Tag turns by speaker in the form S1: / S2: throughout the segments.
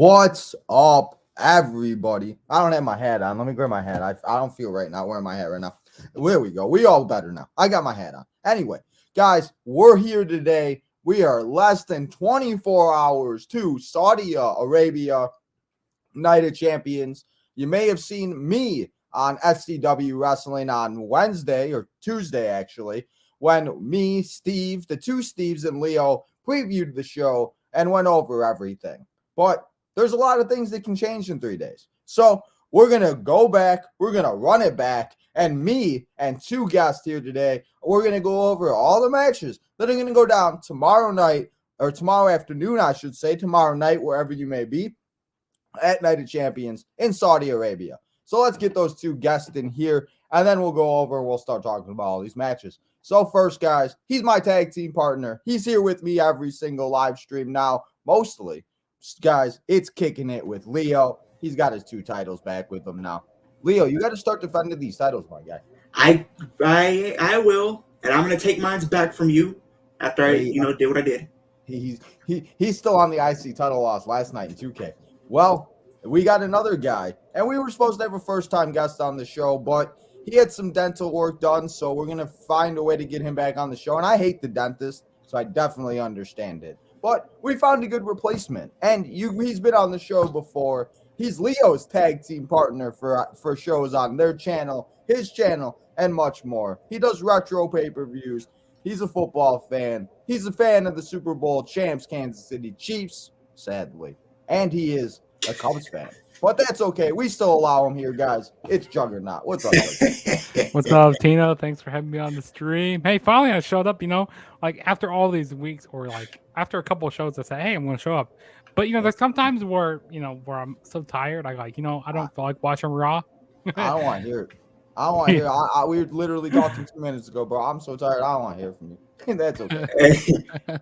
S1: What's up, everybody? I don't have my hat on. Let me grab my hat. I don't feel right now wearing my hat right now. There we go. We all better now. I got my hat on. Anyway, guys, we're here today. We are less than 24 hours to Saudi Arabia Night of Champions. You may have seen me on SCW Wrestling on Wednesday or Tuesday, actually, when me, Steve, the two Steves, and Leo previewed the show and went over everything. But there's a lot of things that can change in 3 days. So we're going to go back. We're going to run it back. And me and two guests here today, we're going to go over all the matches that are going to go down tomorrow night, or tomorrow afternoon, I should say, tomorrow night, wherever you may be, at Night of Champions in Saudi Arabia. So let's get those two guests in here, and then we'll go over and we'll start talking about all these matches. So first, guys, he's my tag team partner. He's here with me every single live stream now, mostly. Guys, it's Kicking It with Leo. He's got his 2 titles back with him now. Leo, you got to start defending these titles, my guy.
S2: I will, and I'm gonna take mine back from you after I did what I did.
S1: He's still on the IC title loss last night in 2K. Well, we got another guy, and we were supposed to have a first-time guest on the show, but he had some dental work done, so we're gonna find a way to get him back on the show. And I hate the dentist, so I definitely understand it. But we found a good replacement, and he's been on the show before. He's Leo's tag team partner for shows on their channel, his channel, and much more. He does retro pay-per-views. He's a football fan. He's a fan of the Super Bowl champs, Kansas City Chiefs, sadly. And he is a Cubs fan. But that's okay. We still allow him here, guys. It's Juggernaut. What's up, guys?
S3: What's up, Tino? Thanks for having me on the stream. Hey, finally I showed up, like after all these weeks, or like after a couple of shows, I said, hey, I'm going to show up. But, there's sometimes where I'm so tired, I I don't feel like watching Raw.
S1: I don't want to hear it. I don't want to hear. We were literally talking 2 minutes ago, bro. I'm so tired. I don't want to hear from you. That's okay.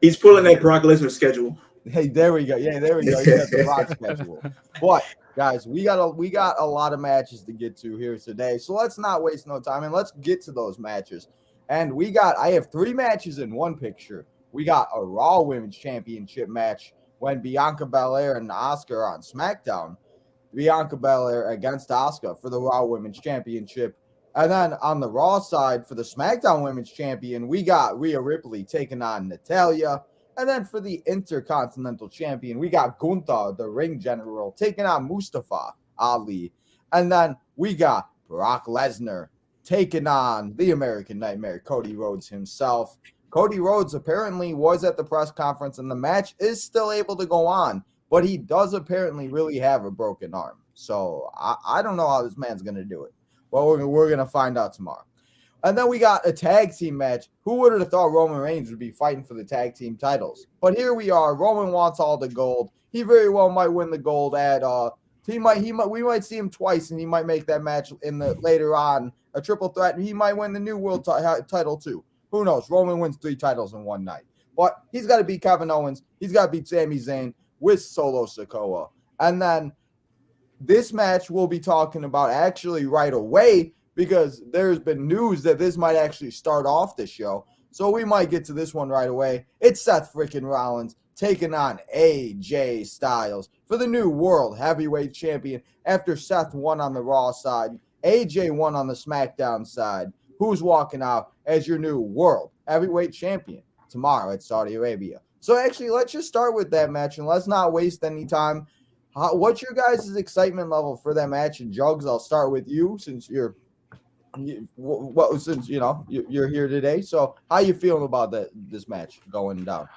S2: He's pulling that Brock Lesnar schedule.
S1: Hey, there we go. Yeah, there we go. You got the Brock schedule. But guys, we got a lot of matches to get to here today. So let's not waste no time and let's get to those matches. And I have 3 matches in one picture. We got a Raw Women's Championship match when Bianca Belair and Asuka are on SmackDown. Bianca Belair against Asuka for the Raw Women's Championship. And then on the Raw side for the SmackDown Women's Champion, we got Rhea Ripley taking on Natalya. And then for the Intercontinental Champion, we got Gunther, the ring general, taking on Mustafa Ali. And then we got Brock Lesnar taking on the American Nightmare, Cody Rhodes himself. Cody Rhodes apparently was at the press conference, and the match is still able to go on, but he does apparently really have a broken arm. So I don't know how this man's going to do it. Well, we're going to find out tomorrow. And then we got a tag team match. Who would have thought Roman Reigns would be fighting for the tag team titles? But here we are. Roman wants all the gold. He very well might win the gold at we might see him twice, and he might make that match later on a triple threat. And he might win the new world title too. Who knows? Roman wins 3 titles in one night. But he's got to beat Kevin Owens. He's got to beat Sami Zayn with Solo Sikoa. And then this match we'll be talking about actually right away, because there's been news that this might actually start off the show. So we might get to this one right away. It's Seth Freakin Rollins taking on AJ Styles for the new World Heavyweight Champion after Seth won on the Raw side. AJ won on the SmackDown side. Who's walking out as your new World Heavyweight Champion tomorrow at Saudi Arabia? So actually, let's just start with that match, and let's not waste any time. What's your guys' excitement level for that match? And Jugs, I'll start with you since you're here today. So how you feeling about this match going down?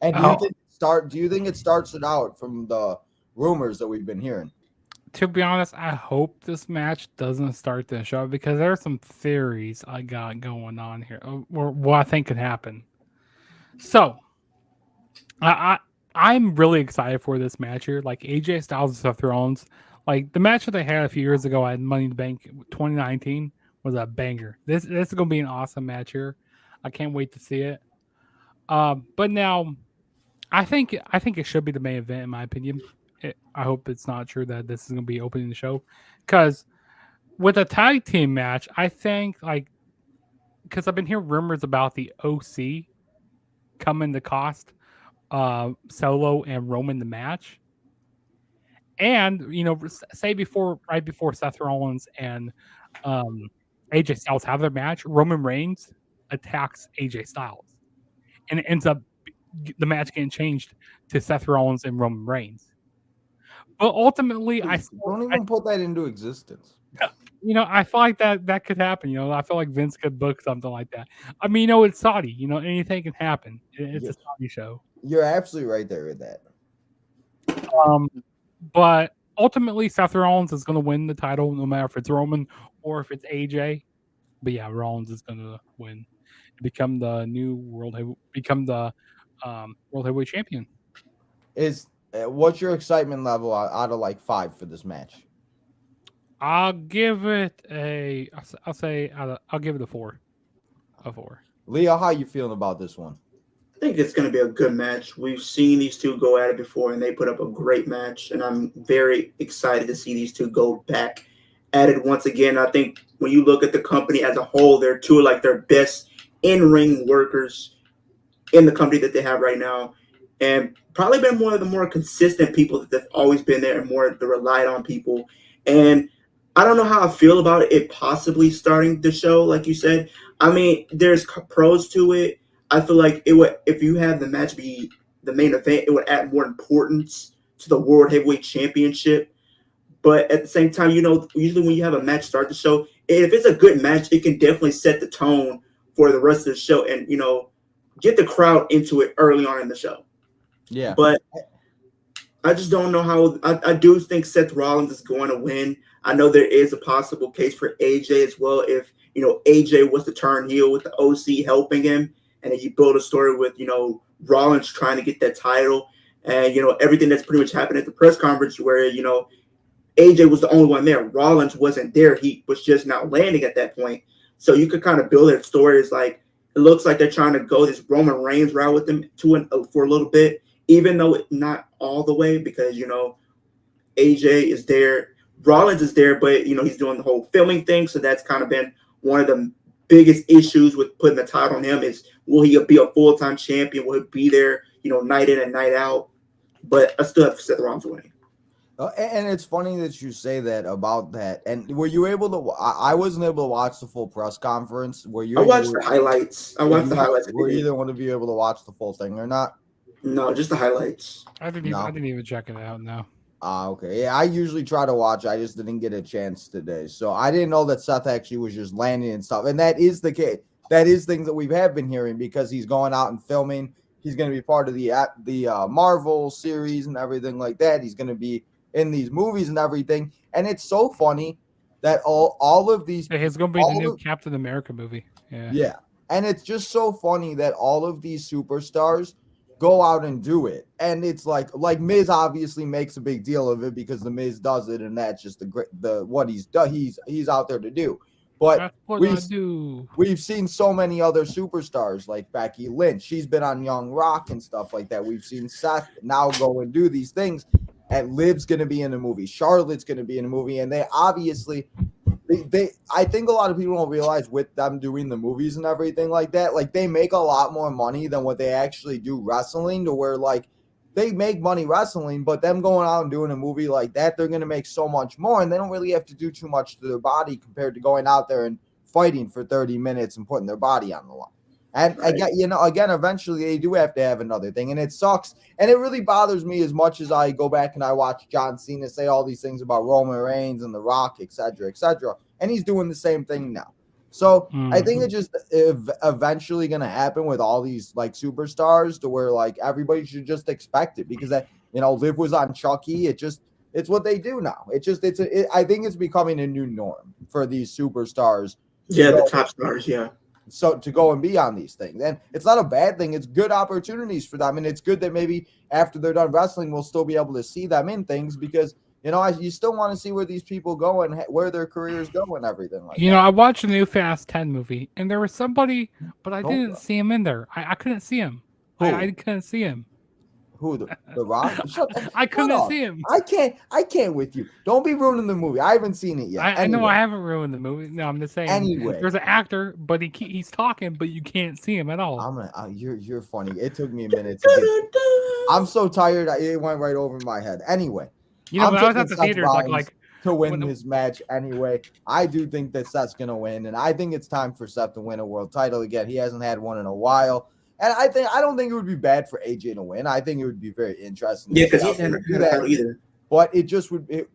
S1: And do you think it starts it out from the rumors that we've been hearing?
S3: To be honest, I hope this match doesn't start the show, because there are some theories I got going on here, or what I think could happen. So I'm really excited for this match here. Like AJ Styles and Seth Rollins, like the match that they had a few years ago at Money in the Bank 2019 was a banger. This is going to be an awesome match here. I can't wait to see it. But now, I think it should be the main event in my opinion. I hope it's not true that this is going to be opening the show, because with a tag team match, I think because I've been hearing rumors about the OC coming to cost Solo and Roman the match, And say right before Seth Rollins and AJ Styles have their match, Roman Reigns attacks AJ Styles, and it ends up the match getting changed to Seth Rollins and Roman Reigns. But ultimately,
S1: Don't even put that into existence.
S3: I feel like that could happen. I feel like Vince could book something like that. I mean, it's Saudi. Anything can happen. It's a Saudi show.
S1: You're absolutely right there with that.
S3: But ultimately, Seth Rollins is going to win the title, no matter if it's Roman or if it's AJ. But yeah, Rollins is going to win, become the new world heavyweight champion.
S1: What's your excitement level out of like 5 for this match?
S3: I'll give it I'll give it a 4. A 4.
S1: Leo, how you feeling about this one?
S2: I think it's going to be a good match. We've seen these two go at it before, and they put up a great match. And I'm very excited to see these two go back at it once again. I think when you look at the company as a whole, they're two of like their best in-ring workers in the company that they have right now, and probably been one of the more consistent people that have always been there and more the relied on people. And I don't know how I feel about it possibly starting the show, like you said. I mean, there's pros to it. I feel like it would, if you have the match be the main event, it would add more importance to the World Heavyweight Championship. But at the same time, usually when you have a match start the show, if it's a good match, it can definitely set the tone for the rest of the show and, get the crowd into it early on in the show.
S1: Yeah.
S2: But I just don't know how. I do think Seth Rollins is going to win. I know there is a possible case for AJ as well. If, AJ was to turn heel with the OC helping him, and then you build a story with, Rollins trying to get that title and, everything that's pretty much happened at the press conference where, AJ was the only one there. Rollins wasn't there. He was just not landing at that point. So you could kind of build that story as like, it looks like they're trying to go this Roman Reigns route with them for a little bit, even though it's not all the way because, AJ is there. Rollins is there, but, he's doing the whole filming thing. So that's kind of been one of the biggest issues with putting the title on him is, will he be a full-time champion? Will he be there, night in and night out? But I still have Seth Rollins winning.
S1: And it's funny that you say that about that. And were you able to? I wasn't able to watch the full press conference.
S2: I watched the highlights.
S1: Were either one of you able to watch the full thing or not?
S2: No, just the highlights.
S3: I didn't even check it out. No.
S1: Okay. Yeah, I usually try to watch. I just didn't get a chance today, so I didn't know that Seth actually was just landing and stuff. And that is the case. That is things that we have been hearing because he's going out and filming. He's going to be part of the Marvel series and everything like that. He's going to be in these movies and everything. And it's so funny that all of these.
S3: It's going to be the new Captain America movie. Yeah.
S1: Yeah. And it's just so funny that all of these superstars go out and do it. And it's like Miz obviously makes a big deal of it because the Miz does it. And that's just what he's done. He's out there to do. But we've seen so many other superstars like Becky Lynch. She's been on Young Rock and stuff like that. We've seen Seth now go and do these things. And Liv's going to be in a movie. Charlotte's going to be in a movie. And they obviously, I think a lot of people don't realize with them doing the movies and everything like that, like they make a lot more money than what they actually do wrestling, to where like they make money wrestling, but them going out and doing a movie like that, they're going to make so much more. And they don't really have to do too much to their body compared to going out there and fighting for 30 minutes and putting their body on the line. And again, eventually they do have to have another thing, and it sucks. And it really bothers me as much as I go back and I watch John Cena say all these things about Roman Reigns and The Rock, et cetera, and he's doing the same thing now. So I think it's just eventually going to happen with all these like superstars, to where like everybody should just expect it because Liv was on Chucky. It's what they do now. I think it's becoming a new norm for these superstars.
S2: Yeah, the top stars. Yeah.
S1: So to go and be on these things, and it's not a bad thing. It's good opportunities for them, and it's good that maybe after they're done wrestling, we'll still be able to see them in things because you still want to see where these people go and where their careers go and everything like that.
S3: I watched the new Fast 10 movie, and there was somebody, but I didn't see him in there. I couldn't see him. I couldn't see him.
S1: Who, the Rock?
S3: I couldn't see him.
S1: I can't with you. Don't be ruining the movie. I haven't seen it yet.
S3: I know I haven't ruined the movie. No, I'm just saying.
S1: Anyway,
S3: there's an actor, but he's talking, but you can't see him at all.
S1: You're funny. It took me a minute. I'm so tired. It went right over my head. Anyway,
S3: You know,
S1: I'm
S3: when I was
S1: taking
S3: at the
S1: Seth
S3: theaters,
S1: Rollins to win
S3: when the-
S1: this match anyway. I do think that Seth's gonna win, and I think it's time for Seth to win a world title again. He hasn't had one in a while, and I don't think it would be bad for AJ to win. I think it would be very interesting.
S2: Yeah, because he's never had a title either.
S1: But it just would,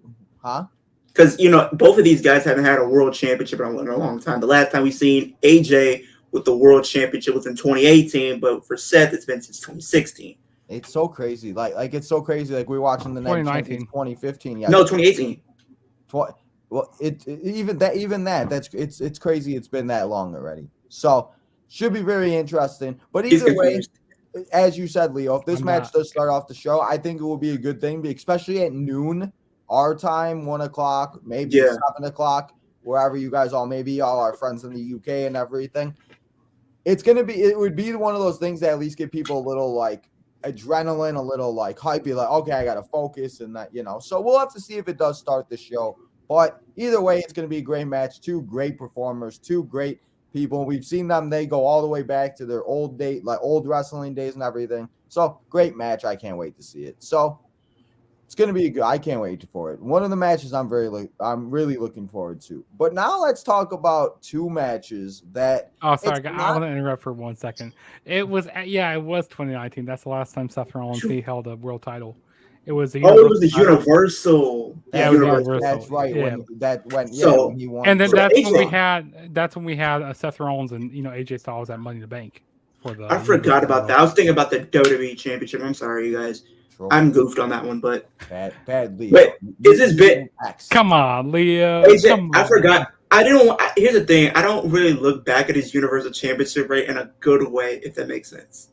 S1: huh?
S2: Because both of these guys haven't had a world championship in a long time. The last time we seen AJ with the world championship was in 2018, but for Seth, it's been since 2016.
S1: It's so crazy. Like it's so crazy. Like we're watching the next 2015. Yeah.
S2: No, 2018.
S1: Well, even that it's crazy. It's been that long already. So should be very interesting. But either way, as you said, Leo, if this match does start off the show, I think it will be a good thing, especially at noon our time, 1 o'clock, maybe 7 o'clock, wherever you guys all maybe all our friends in the UK and everything. It would be one of those things that at least give people a little like adrenaline, a little like hype, be like, okay, I gotta focus and that, so we'll have to see if it does start the show. But either way, it's gonna be a great match. Two great performers, two great people. We've seen them, they go all the way back to their old wrestling days and everything. So great match. I can't wait to see it. So it's gonna be good. I can't wait for it. One of the matches I'm really looking forward to. But now let's talk about two matches that.
S3: Oh, sorry, I want to interrupt for 1 second. It was 2019. That's the last time Seth Rollins held a world title. It was the
S2: Universal.
S3: Yeah, it was Universal.
S1: That's right.
S3: Yeah.
S1: When he won.
S3: And then that's when we had Seth Rollins and AJ Styles at Money in the Bank for the.
S2: I forgot about that. I was thinking about the WWE Championship. I'm sorry, you guys. I'm goofed on that one, but
S1: bad Leo.
S2: But is this bit?
S3: Come on, Leo.
S2: I forgot. Here's the thing. I don't really look back at his Universal Championship in a good way, if that makes sense.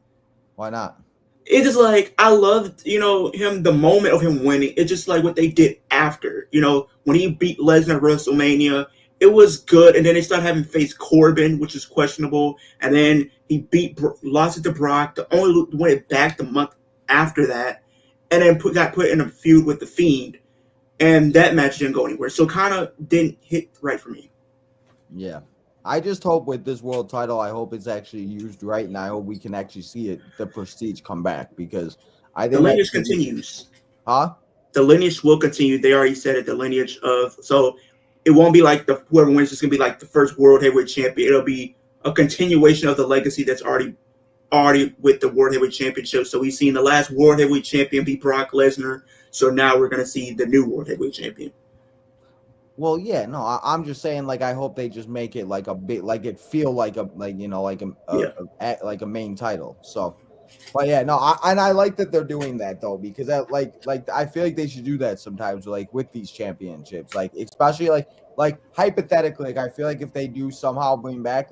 S1: Why not?
S2: It's just like I loved, him. The moment of him winning. It's just like what they did after. When he beat Lesnar at WrestleMania, it was good, and then they started having faced Corbin, which is questionable, and then he lost it to Brock. The only went back the month after that. And then got put in a feud with The Fiend. And that match didn't go anywhere. So kind of didn't hit right for me.
S1: Yeah. I just hope with this world title, I hope it's actually used right. And I hope we can actually see the prestige come back. Because I think
S2: the lineage continues.
S1: Huh?
S2: The lineage will continue. They already said it. The lineage of. So it won't be like whoever wins is going to be like the first world heavyweight champion. It'll be a continuation of the legacy that's already with the World Heavyweight Championship. So we've seen the last World Heavyweight Champion be Brock Lesnar. So now we're going to see the new World Heavyweight Champion.
S1: Well, yeah, no, I'm just saying, I hope they just make it like a bit, it feel like a main title. So, but yeah, no, I like that they're doing that though, because that, I feel like they should do that sometimes, with these championships, especially hypothetically, I feel like if they do somehow bring back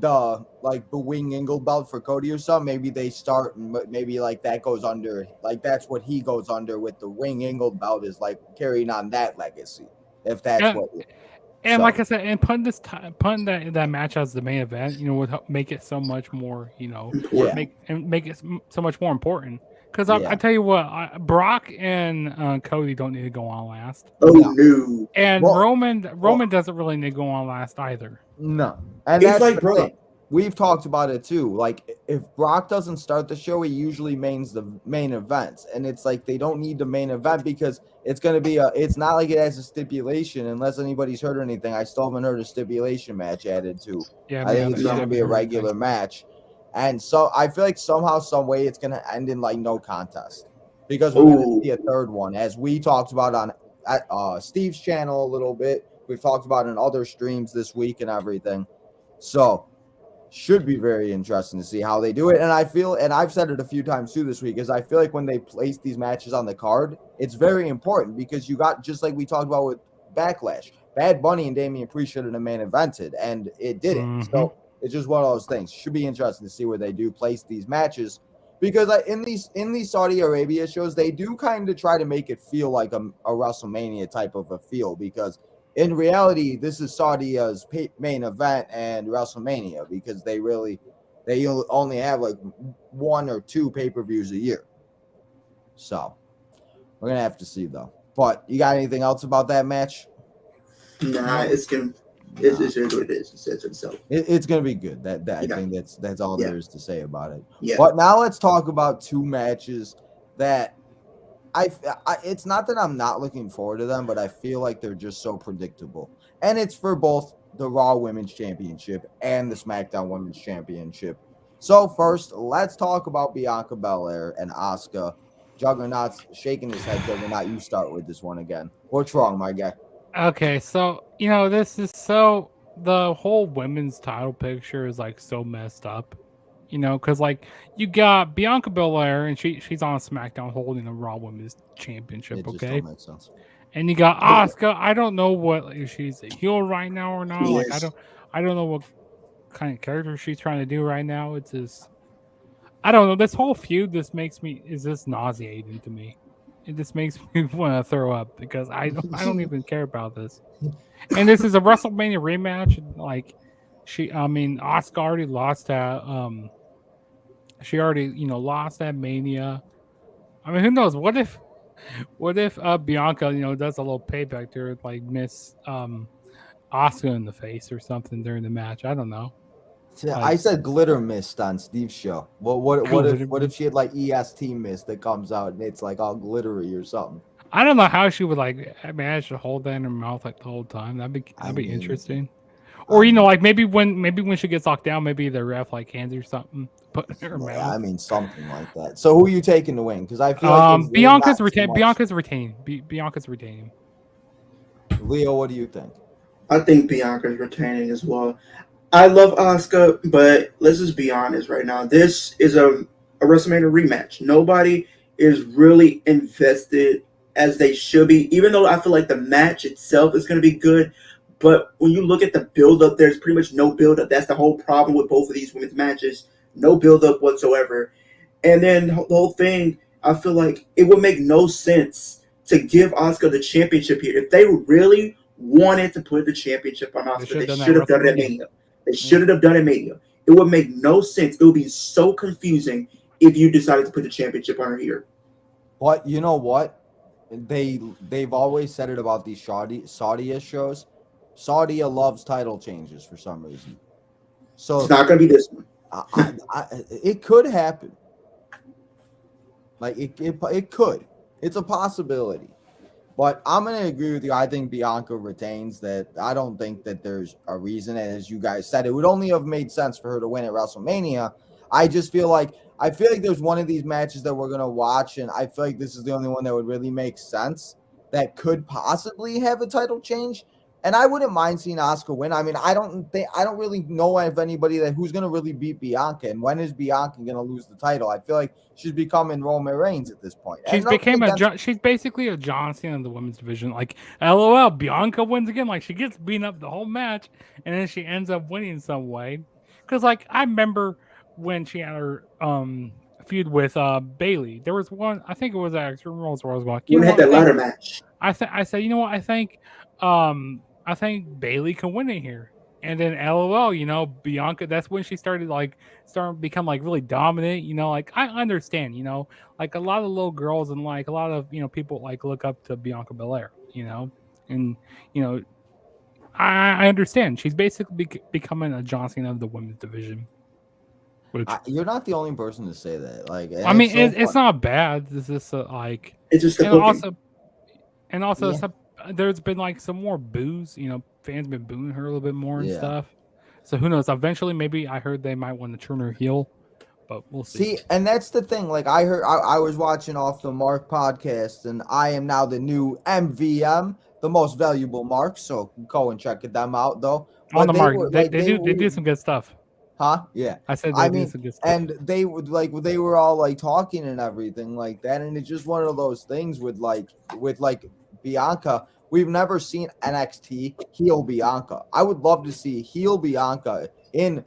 S1: the wing angle belt for Cody or something, maybe they start and maybe that goes under, that's what he goes under with the wing angle belt is carrying on that legacy, if that's
S3: like I said, and putting that match as the main event, would make it so much more, make it so much more important. Because I tell you what, Brock and Cody don't need to go on last.
S2: Oh no!
S3: And Roman doesn't really need to go on last either.
S1: No, and that's the thing. We've talked about it too. If Brock doesn't start the show, he usually mains the main events, and it's they don't need the main event because it's going to be it's not like it has a stipulation unless anybody's heard anything. I still haven't heard a stipulation match added to.
S3: Yeah,
S1: I think it's going to be a regular match, and so I feel like somehow, some way, it's going to end in no contest because we're going to see a third one, as we talked about on Steve's channel a little bit. We've talked about in other streams this week and everything. So should be very interesting to see how they do it. And I feel, and I've said it a few times too this week, is I feel like when they place these matches on the card, it's very important because you got, just like we talked about with Backlash, Bad Bunny and Damian Priest should have been main evented, and it didn't. Mm-hmm. So it's just one of those things. Should be interesting to see where they do place these matches, because in these Saudi Arabia shows, they do kind of try to make it feel like a WrestleMania type of a feel, because in reality, this is Saudi's main event and WrestleMania, because they only have 1 or 2 pay-per-views a year. So we're gonna have to see though. But you got anything else about that match?
S2: Nah, it's what it is. It says itself.
S1: It's gonna be good. I think that's all there is to say about it.
S2: Yeah.
S1: But now let's talk about two matches that It's not that I'm not looking forward to them, but I feel like they're just so predictable. And it's for both the Raw Women's Championship and the SmackDown Women's Championship. So first, let's talk about Bianca Belair and Asuka. Juggernaut's shaking his head. Juggernaut, you start with this one again. What's wrong, my guy?
S3: Okay, so this is so the whole women's title picture is like so messed up. Because like you got Bianca Belair and she's on SmackDown holding the Raw Women's Championship,
S1: It just
S3: okay?
S1: don't make sense.
S3: And you got Asuka. I don't know what if she's a heel right now or not. Like
S2: Yes.
S3: I don't know what kind of character she's trying to do right now. It's just I don't know. This whole feud is this nauseating to me. It just makes me want to throw up because I don't even care about this. And this is a WrestleMania rematch. Like Asuka already lost that. She already lost that Mania. I mean, who knows? What if Bianca does a little payback to her, like miss Asuka in the face or something during the match? I don't know.
S1: I
S3: Like
S1: said glitter mist on Steve's show. What if she had like EST mist that comes out and it's like all glittery or something?
S3: I don't know how she would like manage to hold that in her mouth like the whole time.
S1: I
S3: That'd be
S1: mean,
S3: interesting. Or
S1: I mean,
S3: like maybe when she gets locked down, maybe the ref like hands her something, to put in her
S1: yeah, I
S3: mouth.
S1: mean something like that. So who are you taking to win? Because I feel like there's really
S3: Bianca's
S1: not too
S3: retain.
S1: much.
S3: Bianca's retaining. Bianca's retaining.
S1: Leo, what do you think?
S2: I think Bianca's retaining as well. I love Asuka, but let's just be honest right now. This is a WrestleMania rematch. Nobody is really invested as they should be, even though I feel like the match itself is going to be good. But when you look at the build up, there's pretty much no build up. That's the whole problem with both of these women's matches. No build up whatsoever. And then the whole thing, I feel like it would make no sense to give Asuka the championship here. If they really wanted to put the championship on
S3: They
S2: Asuka,
S3: should
S2: they
S3: have done that
S2: should
S3: at
S2: have done it at
S3: WrestleMania.
S2: Mania. They
S3: Yeah.
S2: should have done it at Mania. It would make no sense. It would be so confusing if you decided to put the championship on her here.
S1: But you know what? They've always said it about these Saudi shows. Saudi loves title changes for some reason.
S2: It's
S1: So
S2: not going to be this one.
S1: it could happen. Like it could. It's a possibility. But I'm gonna agree with you. I think Bianca retains that. I don't think that there's a reason, as you guys said, it would only have made sense for her to win at WrestleMania. I feel like there's one of these matches that we're gonna watch, and I feel like this is the only one that would really make sense that could possibly have a title change. And I wouldn't mind seeing Asuka win. I mean, I don't really know of anybody who's gonna really beat Bianca, and when is Bianca gonna lose the title? I feel like she's becoming Roman Reigns at this point. And nothing against
S3: She's basically a John Cena in the women's division. Like, LOL, Bianca wins again. Like, she gets beaten up the whole match, and then she ends up winning some way. Because, like, I remember when she had her feud with Bailey. There was one, I think it was at Extreme Rules, where I was like, you
S2: We're
S3: know
S2: going to
S3: what?
S2: have that ladder match.
S3: I said, you know what? I think Bailey can win it here. And then LOL, Bianca, that's when she started to become like really dominant, like I understand, like a lot of little girls and like a lot of, people like look up to Bianca Belair, and you know, I understand. She's basically becoming a John Cena of the women's division. Which
S1: you're not the only person to say that. Like, and
S3: I mean,
S1: it's so
S3: it's
S1: fun.
S3: not bad. This is like,
S2: It's just the
S3: and
S2: booking.
S3: also
S1: Yeah.
S3: there's been like some more boos. Fans been booing her a little bit more and
S1: Yeah.
S3: stuff. So who knows? Eventually, maybe I heard they might want to turn her heel, but we'll see.
S1: See, and that's the thing. Like, I was watching Off the Mark podcast, and I am now the new MVM, the most valuable mark. So go and check them out, though.
S3: On
S1: But
S3: the
S1: they
S3: mark,
S1: were
S3: they,
S1: like,
S3: they do they do some good stuff.
S1: huh? Yeah.
S3: I said
S1: I
S3: they do
S1: mean,
S3: some good stuff.
S1: and they would like they were all like talking and everything like that, and it's just one of those things with Bianca. We've never seen NXT heel Bianca. I would love to see heel Bianca in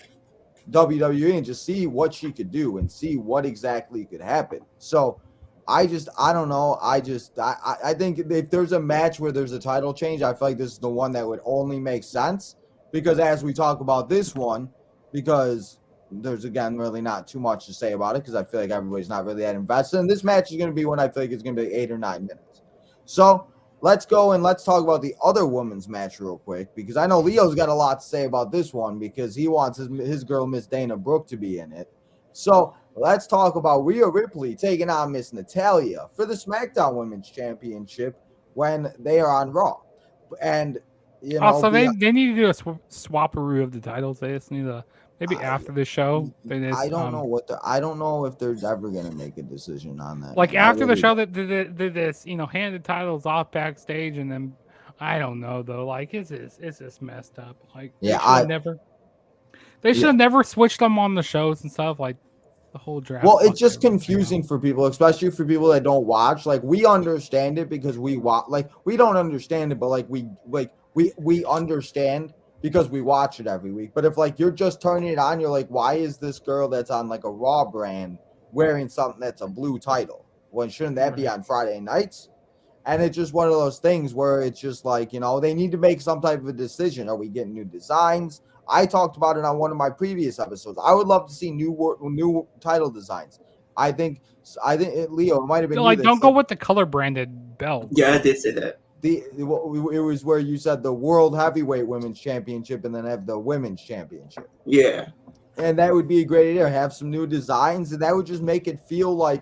S1: WWE and just see what she could do and see what exactly could happen. So I don't know. I think if there's a match where there's a title change, I feel like this is the one that would only make sense because as we talk about this one, because there's again really not too much to say about it because I feel like everybody's not really that invested. And this match is going to be one I feel like it's going to be 8 or 9 minutes. So let's go and let's talk about the other women's match real quick because I know Leo's got a lot to say about this one because he wants his girl Miss Dana Brooke to be in it. So Let's talk about Rhea Ripley taking on Miss Natalya for the SmackDown Women's Championship when they are on Raw. And,
S3: Also, they need to do a swapperoo of the titles. They just need to maybe
S1: I,
S3: after the show. They
S1: I
S3: just,
S1: don't know I don't know if they're ever going to make a decision on that,
S3: like
S1: man. I
S3: after the
S1: really
S3: show
S1: don't.
S3: that did this, hand the titles off backstage, and then I don't know though. Like it's just messed up. Like
S1: Yeah,
S3: they should
S1: yeah.
S3: have never switched them on the shows and stuff. Like the whole draft.
S1: Well, it's
S3: fucked
S1: just
S3: everything up.
S1: confusing for people, especially for people that don't watch. Like we understand it because we watch. Like we don't understand it, but we understand because we watch it every week. But if like you're just turning it on, you're like, why is this girl that's on like a Raw brand wearing something that's a blue title? Well, shouldn't that be
S3: Right.
S1: on Friday nights? And it's just one of those things where it's just like, they need to make some type of a decision. Are we getting new designs? I talked about it on one of my previous episodes. I would love to see new title designs. Leo, it might have been you
S3: Like
S1: that
S3: don't go
S1: said
S3: with the color branded belts.
S2: Yeah, I did say that.
S1: it was where you said the World Heavyweight Women's Championship and then have the Women's Championship.
S2: Yeah.
S1: And that would be a great idea. Have some new designs, and that would just make it feel I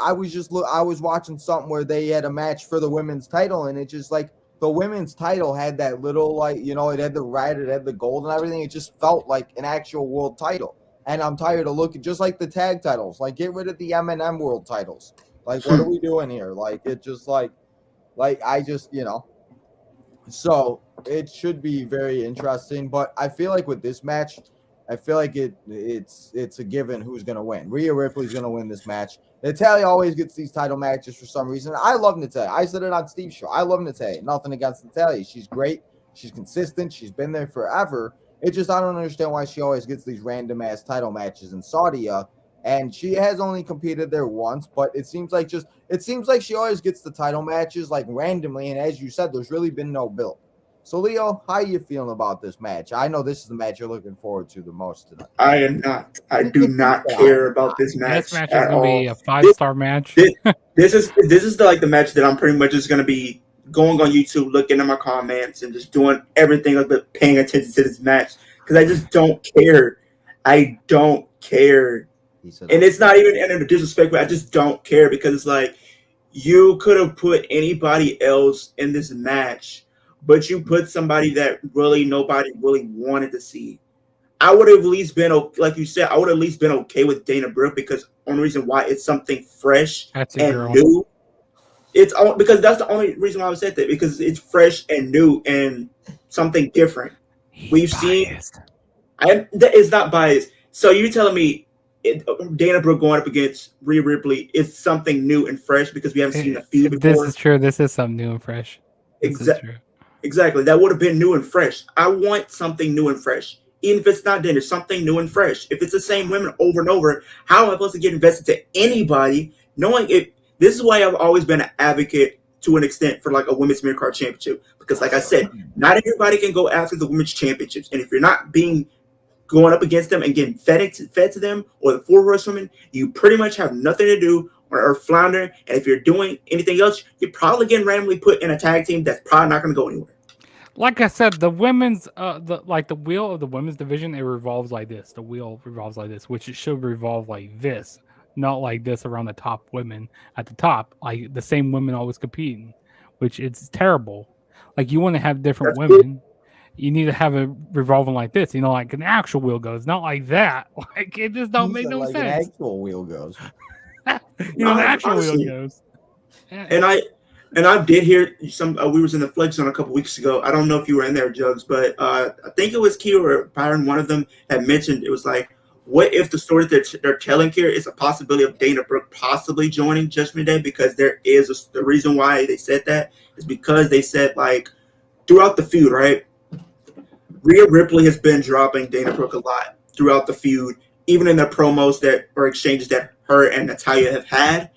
S1: was watching something where they had a match for the women's title, and it just like the women's title had that little it had the red, it had the gold and everything. It just felt like an actual world title. And I'm tired of looking just like the tag titles. Like get rid of the M&M world titles. Like what are we doing here? Like it just so it should be very interesting, but I feel like with this match, I feel like it's a given who's gonna win. Rhea Ripley's gonna win this match. Natalya always gets these title matches for some reason. I love Natalya. I said it on Steve's show. I love Natalya. Nothing against Natalya. She's great. She's consistent. She's been there forever. It just I don't understand why she always gets these random ass title matches in Saudi. And she has only competed there once, but it seems like she always gets the title matches like randomly. And as you said, there's really been no build. So Leo, how are you feeling about this match? I know this is the match you're looking forward to the most tonight.
S2: I am not. I do not care about this match.
S3: This match is
S2: at
S3: gonna
S2: all.
S3: be a 5-star match.
S2: This is the match that I'm pretty much just gonna be going on YouTube, looking at my comments, and just doing everything but paying attention to this match because I just don't care. I don't care, and it's not even in a disrespect, but I just don't care because it's like you could have put anybody else in this match, but you put somebody that really nobody really wanted to see. I would have at least been, like you said, I would have at least been okay with Dana Brooke because the only reason why it's something fresh and new. It's all because that's the only reason why I said that because it's fresh and new and something different. We've seen. That is not biased. So you're telling me Dana Brooke going up against Rhea Ripley is something new and fresh because we haven't seen a feud before?
S3: This is true. This is something new and fresh.
S2: Exactly. That would have been new and fresh. I want something new and fresh. Even if it's not dinner, something new and fresh. If it's the same women over and over, how am I supposed to get invested to anybody knowing it? This is why I've always been an advocate to an extent for like a women's mid-card championship. Because like I said, not everybody can go after the women's championships. And if you're not going up against them and getting fed to them or the 4 horsewomen, you pretty much have nothing to do or flounder. And if you're doing anything else, you're probably getting randomly put in a tag team that's probably not going to go anywhere.
S3: Like I said, the women's the wheel of the women's division, it revolves like this. The wheel revolves like this, which it should revolve like this, not like this around the top women at the top, like the same women always competing, which it's terrible. Like you want to have different women. You need to have it revolving like this, like an actual wheel goes, not like that. Like it just don't make no
S1: like
S3: sense.
S1: An actual wheel goes.
S3: An actual wheel goes.
S2: And I did hear some. We was in the Flex Zone a couple weeks ago. I don't know if you were in there, Jugs, but I think it was Q or Byron. One of them had mentioned it was like, what if the story that they're telling here is a possibility of Dana Brooke possibly joining Judgment Day? Because there is the reason why they said that is because they said like throughout the feud, right? Rhea Ripley has been dropping Dana Brooke a lot throughout the feud, even in the promos that or exchanges that her and Natalya have had,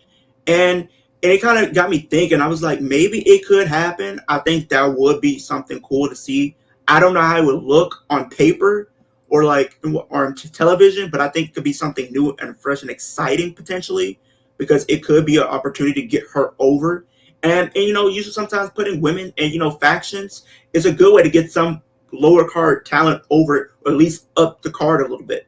S2: and it kind of got me thinking. I was like, maybe it could happen. I think that would be something cool to see. I don't know how it would look on paper or on television, but I think it could be something new and fresh and exciting potentially because it could be an opportunity to get her over. And usually sometimes putting women in, factions is a good way to get some lower card talent over, or at least up the card a little bit.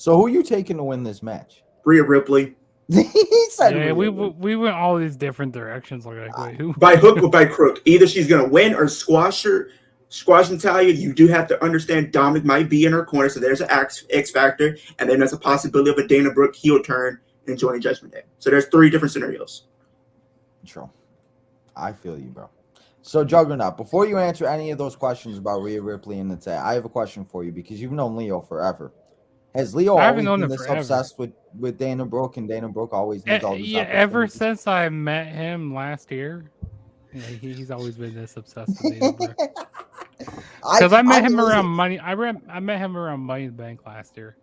S1: So who you taking to win this match?
S2: Rhea Ripley.
S1: He said
S3: Yeah,
S1: Rhea.
S3: we went all these different directions. Like wait, who?
S2: By hook or by crook. Either she's going to win or squash Natalya. You do have to understand Dominic might be in her corner, so there's an X factor, and then there's a possibility of a Dana Brooke heel turn and joining Judgment Day. So there's 3 different scenarios.
S1: True. I feel you, bro. So Juggernaut, before you answer any of those questions about Rhea Ripley and Natalya, I have a question for you because you've known Leo forever. Has Leo
S3: I haven't
S1: always
S3: known
S1: been
S3: him
S1: this
S3: forever.
S1: obsessed with Dana Brooke, and Dana Brooke always needs all this?
S3: Yeah, ever since I met him last year, yeah, he's always been this obsessed with Dana Brooke. Because I met him around Money. I met him around Money in the Bank last year.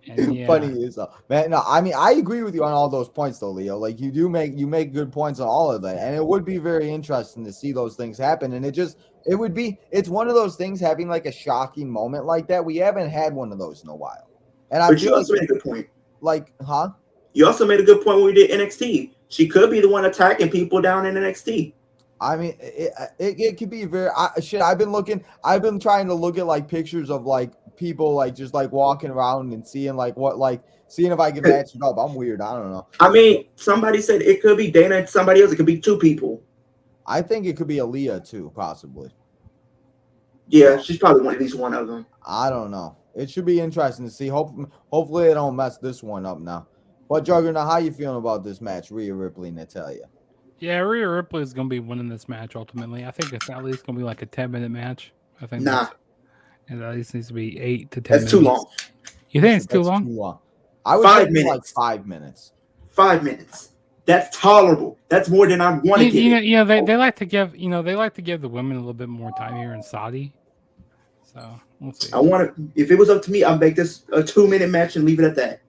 S3: And yeah.
S1: Funny is man. No, I mean I agree with you on all those points though, Leo. Like you make good points on all of that, and it would be very interesting to see those things happen. And it's one of those things having like a shocking moment like that. We haven't had one of those in a while. And I
S2: But
S1: feel
S2: you also
S1: like,
S2: made a good point.
S1: Like, huh?
S2: You also made a good point when we did NXT. She could be the one attacking people down in NXT.
S1: I mean, it could be very I've been trying to look at like pictures of like people like just like walking around and seeing seeing if I can match it up. I'm weird. I don't know.
S2: I mean, somebody said it could be Dana and somebody else. It could be 2 people.
S1: I think it could be Aaliyah too, possibly.
S2: Yeah, she's probably at least one of them.
S1: I don't know. It should be interesting to see. Hopefully they don't mess this one up now. But Juggernaut, how you feeling about this match, Rhea Ripley, Natalya?
S3: Yeah, Rhea Ripley is going to be winning this match ultimately. I think it's at least going to be like a 10-minute match. I think it at least needs to be 8 to 10 minutes.
S2: That's too long.
S3: You think it's too long?
S1: I would
S2: 5
S1: say
S2: minutes.
S1: like 5 minutes.
S2: 5 minutes. That's tolerable. That's more than I want to give.
S3: They like to give the women a little bit more time here in Saudi. So we'll see.
S2: If it was up to me, I'd make this a 2-minute match and leave it at that.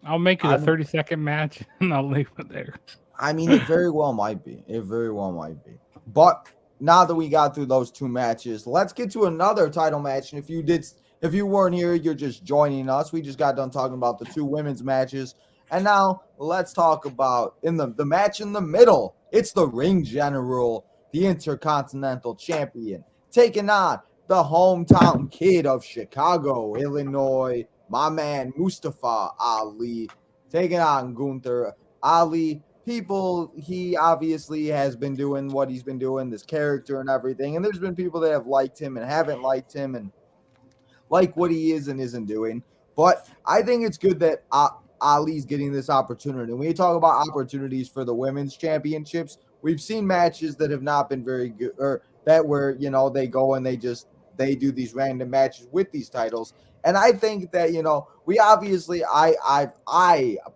S3: I'll make it a 30-second match and I'll leave it there.
S1: I mean, it very well might be. But now that we got through those 2 matches, let's get to another title match. And if you weren't here, you're just joining us. We just got done talking about the 2 women's matches. And now let's talk about the match in the middle. It's the ring general, the Intercontinental Champion, taking on the hometown kid of Chicago, Illinois, my man Mustafa Ali, taking on Gunther. Ali, he obviously has been doing what he's been doing, this character and everything. And there's been people that have liked him and haven't liked him and like what he is and isn't doing. But I think it's good that Ali's getting this opportunity. And when you talk about opportunities for the women's championships, we've seen matches that have not been very good, or that where, they go and they do these random matches with these titles. And I think that, we obviously, I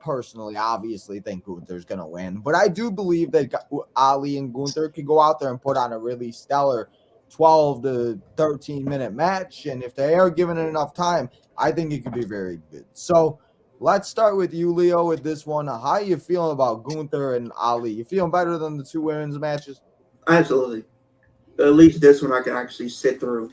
S1: personally obviously think Gunther's going to win. But I do believe that Ali and Gunther could go out there and put on a really stellar 12 to 13-minute match. And if they are given it enough time, I think it could be very good. So let's start with you, Leo, with this one. How are you feeling about Gunther and Ali? You feeling better than the 2 women's matches?
S2: Absolutely. At least this one I can actually sit through.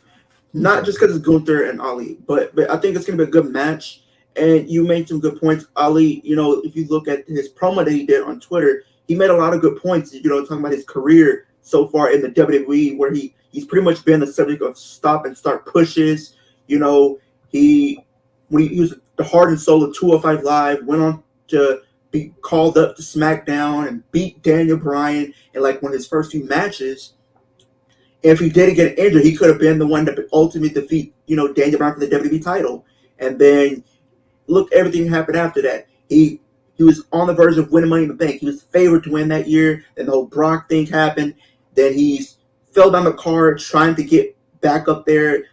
S2: Not just because it's Gunther and Ali, but I think it's going to be a good match. And you made some good points. Ali, if you look at his promo that he did on Twitter, he made a lot of good points, talking about his career so far in the WWE, where he's pretty much been the subject of stop and start pushes. When he was the heart and soul of 205 Live, went on to be called up to SmackDown and beat Daniel Bryan in like one of his first few matches. And if he didn't get injured, he could have been the one that ultimately defeat, Daniel Bryan for the WWE title. And then look, everything happened after that. He was on the verge of winning Money in the Bank. He was favored to win that year. Then the whole Brock thing happened. Then he fell down the card trying to get back up there.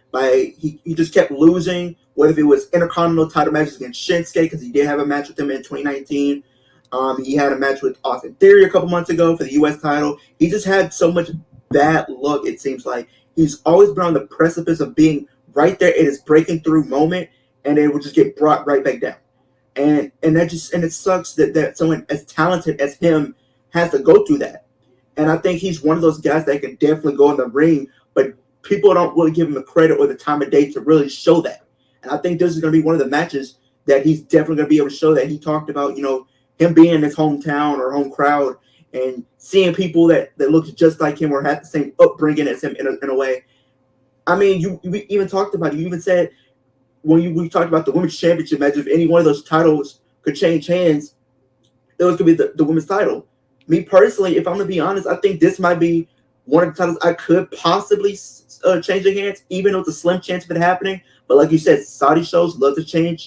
S2: He just kept losing. Whether if it was Intercontinental title matches against Shinsuke, because he did have a match with him in 2019. He had a match with Austin Theory a couple months ago for the U.S. title. He just had so much bad luck, it seems like. He's always been on the precipice of being right there at his breaking through moment, and it would just get brought right back down. And it sucks that someone as talented as him has to go through that. And I think he's one of those guys that can definitely go in the ring, but people don't really give him the credit or the time of day to really show that. And I think this is going to be one of the matches that he's definitely going to be able to show that. He talked about, him being in his hometown or home crowd and seeing people that looked just like him or had the same upbringing as him in a way. I mean, you even talked about it. You even said when we talked about the women's championship match, if any one of those titles could change hands, it was going to be the women's title. Me personally, if I'm going to be honest, I think this might be one of the titles I could possibly change the hands, even though it's a slim chance of it happening. But like you said, Saudi shows love to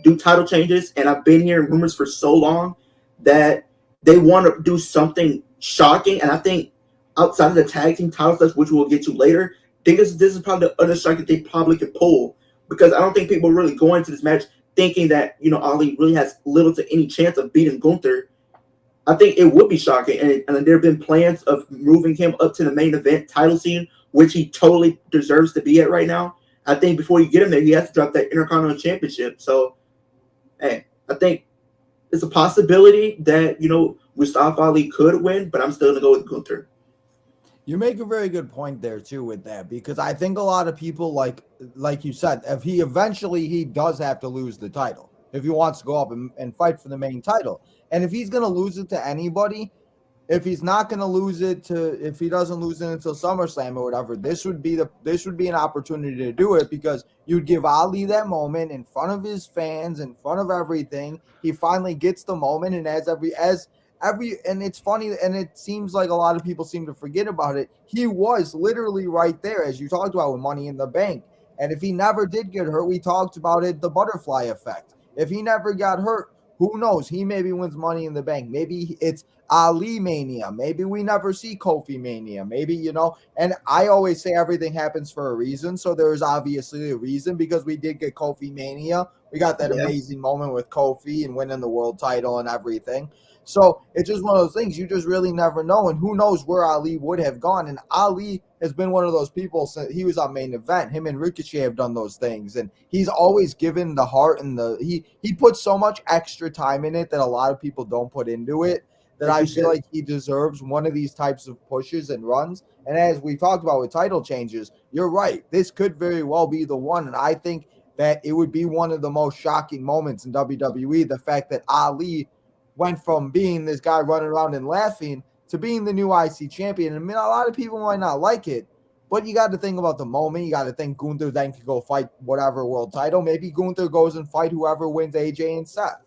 S2: do title changes, and I've been hearing rumors for so long that they want to do something shocking. And I think outside of the tag team title stuff, which we'll get to later, I think this is probably the other strike that they probably could pull, because I don't think people really go into this match thinking that, you know, Ali really has little to any chance of beating Gunther. I think it would be shocking, and there have been plans of moving him up to the main event title scene, which he totally deserves to be at right now. I think before you get him there, he has to drop that Intercontinental Championship. So, hey, I think it's a possibility that, you know, Mustafa Ali could win, but I'm still going to go with Gunther.
S1: You make a very good point there too with that, because I think a lot of people, like you said, if he eventually does have to lose the title if he wants to go up and fight for the main title. And if he's going to lose it to anybody, if he's not going to lose it if he doesn't lose it until SummerSlam or whatever, this would be an opportunity to do it, because you'd give Ali that moment in front of his fans, in front of everything. He finally gets the moment, and and it's funny, and it seems like a lot of people seem to forget about it. He was literally right there, as you talked about with Money in the Bank. And if he never did get hurt, we talked about it, the butterfly effect. If he never got hurt, who knows? He maybe wins Money in the Bank. Maybe it's Ali Mania. Maybe we never see Kofi Mania. Maybe, you know, and I always say everything happens for a reason. So there is obviously a reason, because we did get Kofi Mania. We got that amazing moment with Kofi and winning the world title and everything. So it's just one of those things you just really never know. And who knows where Ali would have gone. And Ali has been one of those people since he was on Main Event. Him and Ricochet have done those things. And he's always given the heart, and he puts so much extra time in it that a lot of people don't put into it, that I feel like he deserves one of these types of pushes and runs. And as we talked about with title changes, you're right. This could very well be the one. And I think that it would be one of the most shocking moments in WWE, the fact that Ali went from being this guy running around and laughing to being the new IC champion. I mean, a lot of people might not like it, but you got to think about the moment. You got to think Gunther then could go fight whatever world title. Maybe Gunther goes and fight whoever wins AJ and Seth.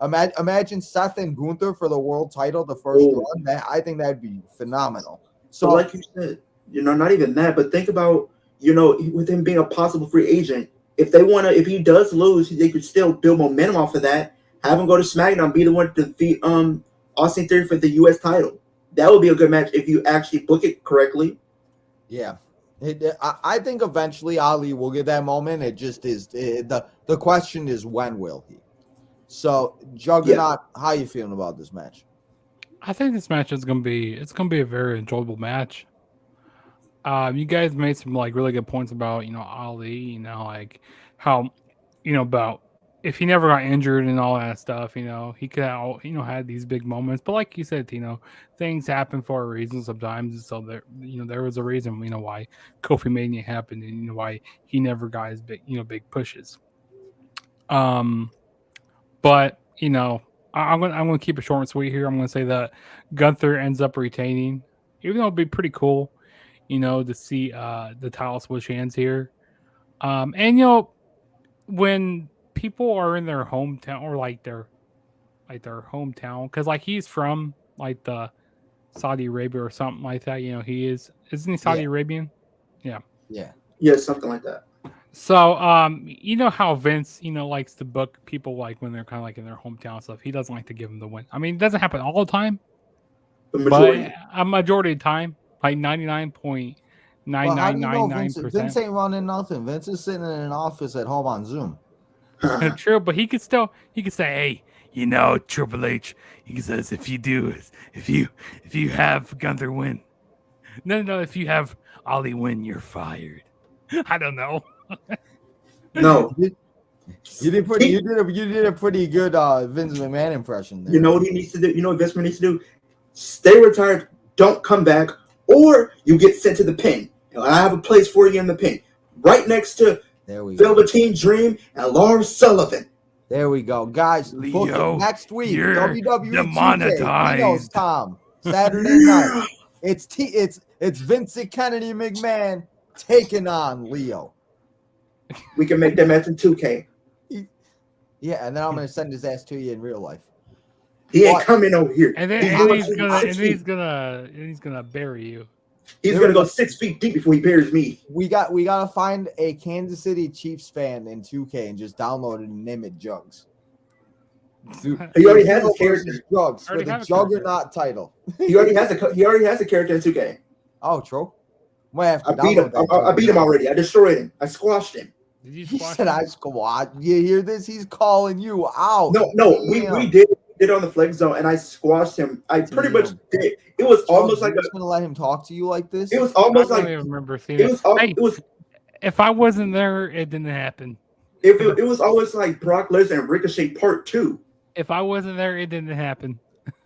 S1: Imagine Seth and Gunther for the world title, the first run. I think that'd be phenomenal.
S2: So, like you said, you know, not even that, but think about, you know, with him being a possible free agent, if he does lose, they could still build momentum off of that. Have him go to SmackDown, be the one to defeat Austin Theory for the U.S. title. That would be a good match if you actually book it correctly.
S1: Yeah. I think eventually Ali will get that moment. It just is the question is, when will he? So, Juggernaut, how you feeling about this match?
S3: I think this match is gonna be a very enjoyable match. You guys made some like really good points about, you know, Ali, you know, like how, you know, about if he never got injured and all that stuff, you know, he could have, you know, had these big moments. But like you said, you know, things happen for a reason sometimes. So there was a reason, you know, why Kofi Mania happened, and you know why he never got his big pushes. But you know, I'm gonna keep it short and sweet here. I'm gonna say that Gunther ends up retaining, even though it'd be pretty cool, you know, to see the title switch hands here. And you know, when people are in their hometown, or like their hometown, because like he's from like the Saudi Arabia or something like that. You know, isn't he Saudi Arabian? Yeah,
S2: Something like that.
S3: So, you know how Vince, you know, likes to book people like when they're kind of like in their hometown stuff. He doesn't like to give them the win. I mean, it doesn't happen all the time, but a majority of the time, like 99.9999%.
S1: Vince ain't running nothing. Vince is sitting in an office at home on Zoom.
S3: True, but he could say, hey, you know, Triple H, he says, if you have Gunther win, no, if you have Ali win, you're fired. I don't know.
S2: No,
S1: you did a pretty good Vince McMahon impression there.
S2: You know what he needs to do? You know what Vince McMahon needs to do? Stay retired, don't come back, or you get sent to the pin. I have a place for you in the pin, right next to Velveteen Dream and Lars Sullivan.
S1: There we go, guys.
S3: Leo,
S1: next week,
S3: WWE demonetized.
S1: Tom, Saturday night. It's Vincent Kennedy McMahon taking on Leo.
S2: We can make that match in 2K.
S1: Yeah, and then I'm gonna send his ass to you in real life.
S2: He ain't coming over here.
S3: And then he's gonna bury you.
S2: He's gonna go 6 feet deep before he buries me.
S1: We gotta find a Kansas City Chiefs fan in 2K and just download it and name it Jugs.
S2: He already has a character.
S1: Jugs for the Juggernaut title.
S2: He already has a character in 2K.
S1: Oh, true. I
S2: beat him. I beat him already. I destroyed him. I squashed him.
S1: He said I squashed. You hear this? He's calling you out.
S2: No. We did on the flex zone, and I squashed him. I pretty much did. It was almost like
S1: just gonna let him talk to you like this.
S2: It was almost
S3: I
S2: like
S3: don't even remember seeing it. It was. If I wasn't there, it didn't happen.
S2: It was always like Brock Lesnar and Ricochet Part 2.
S3: If I wasn't there, it didn't happen.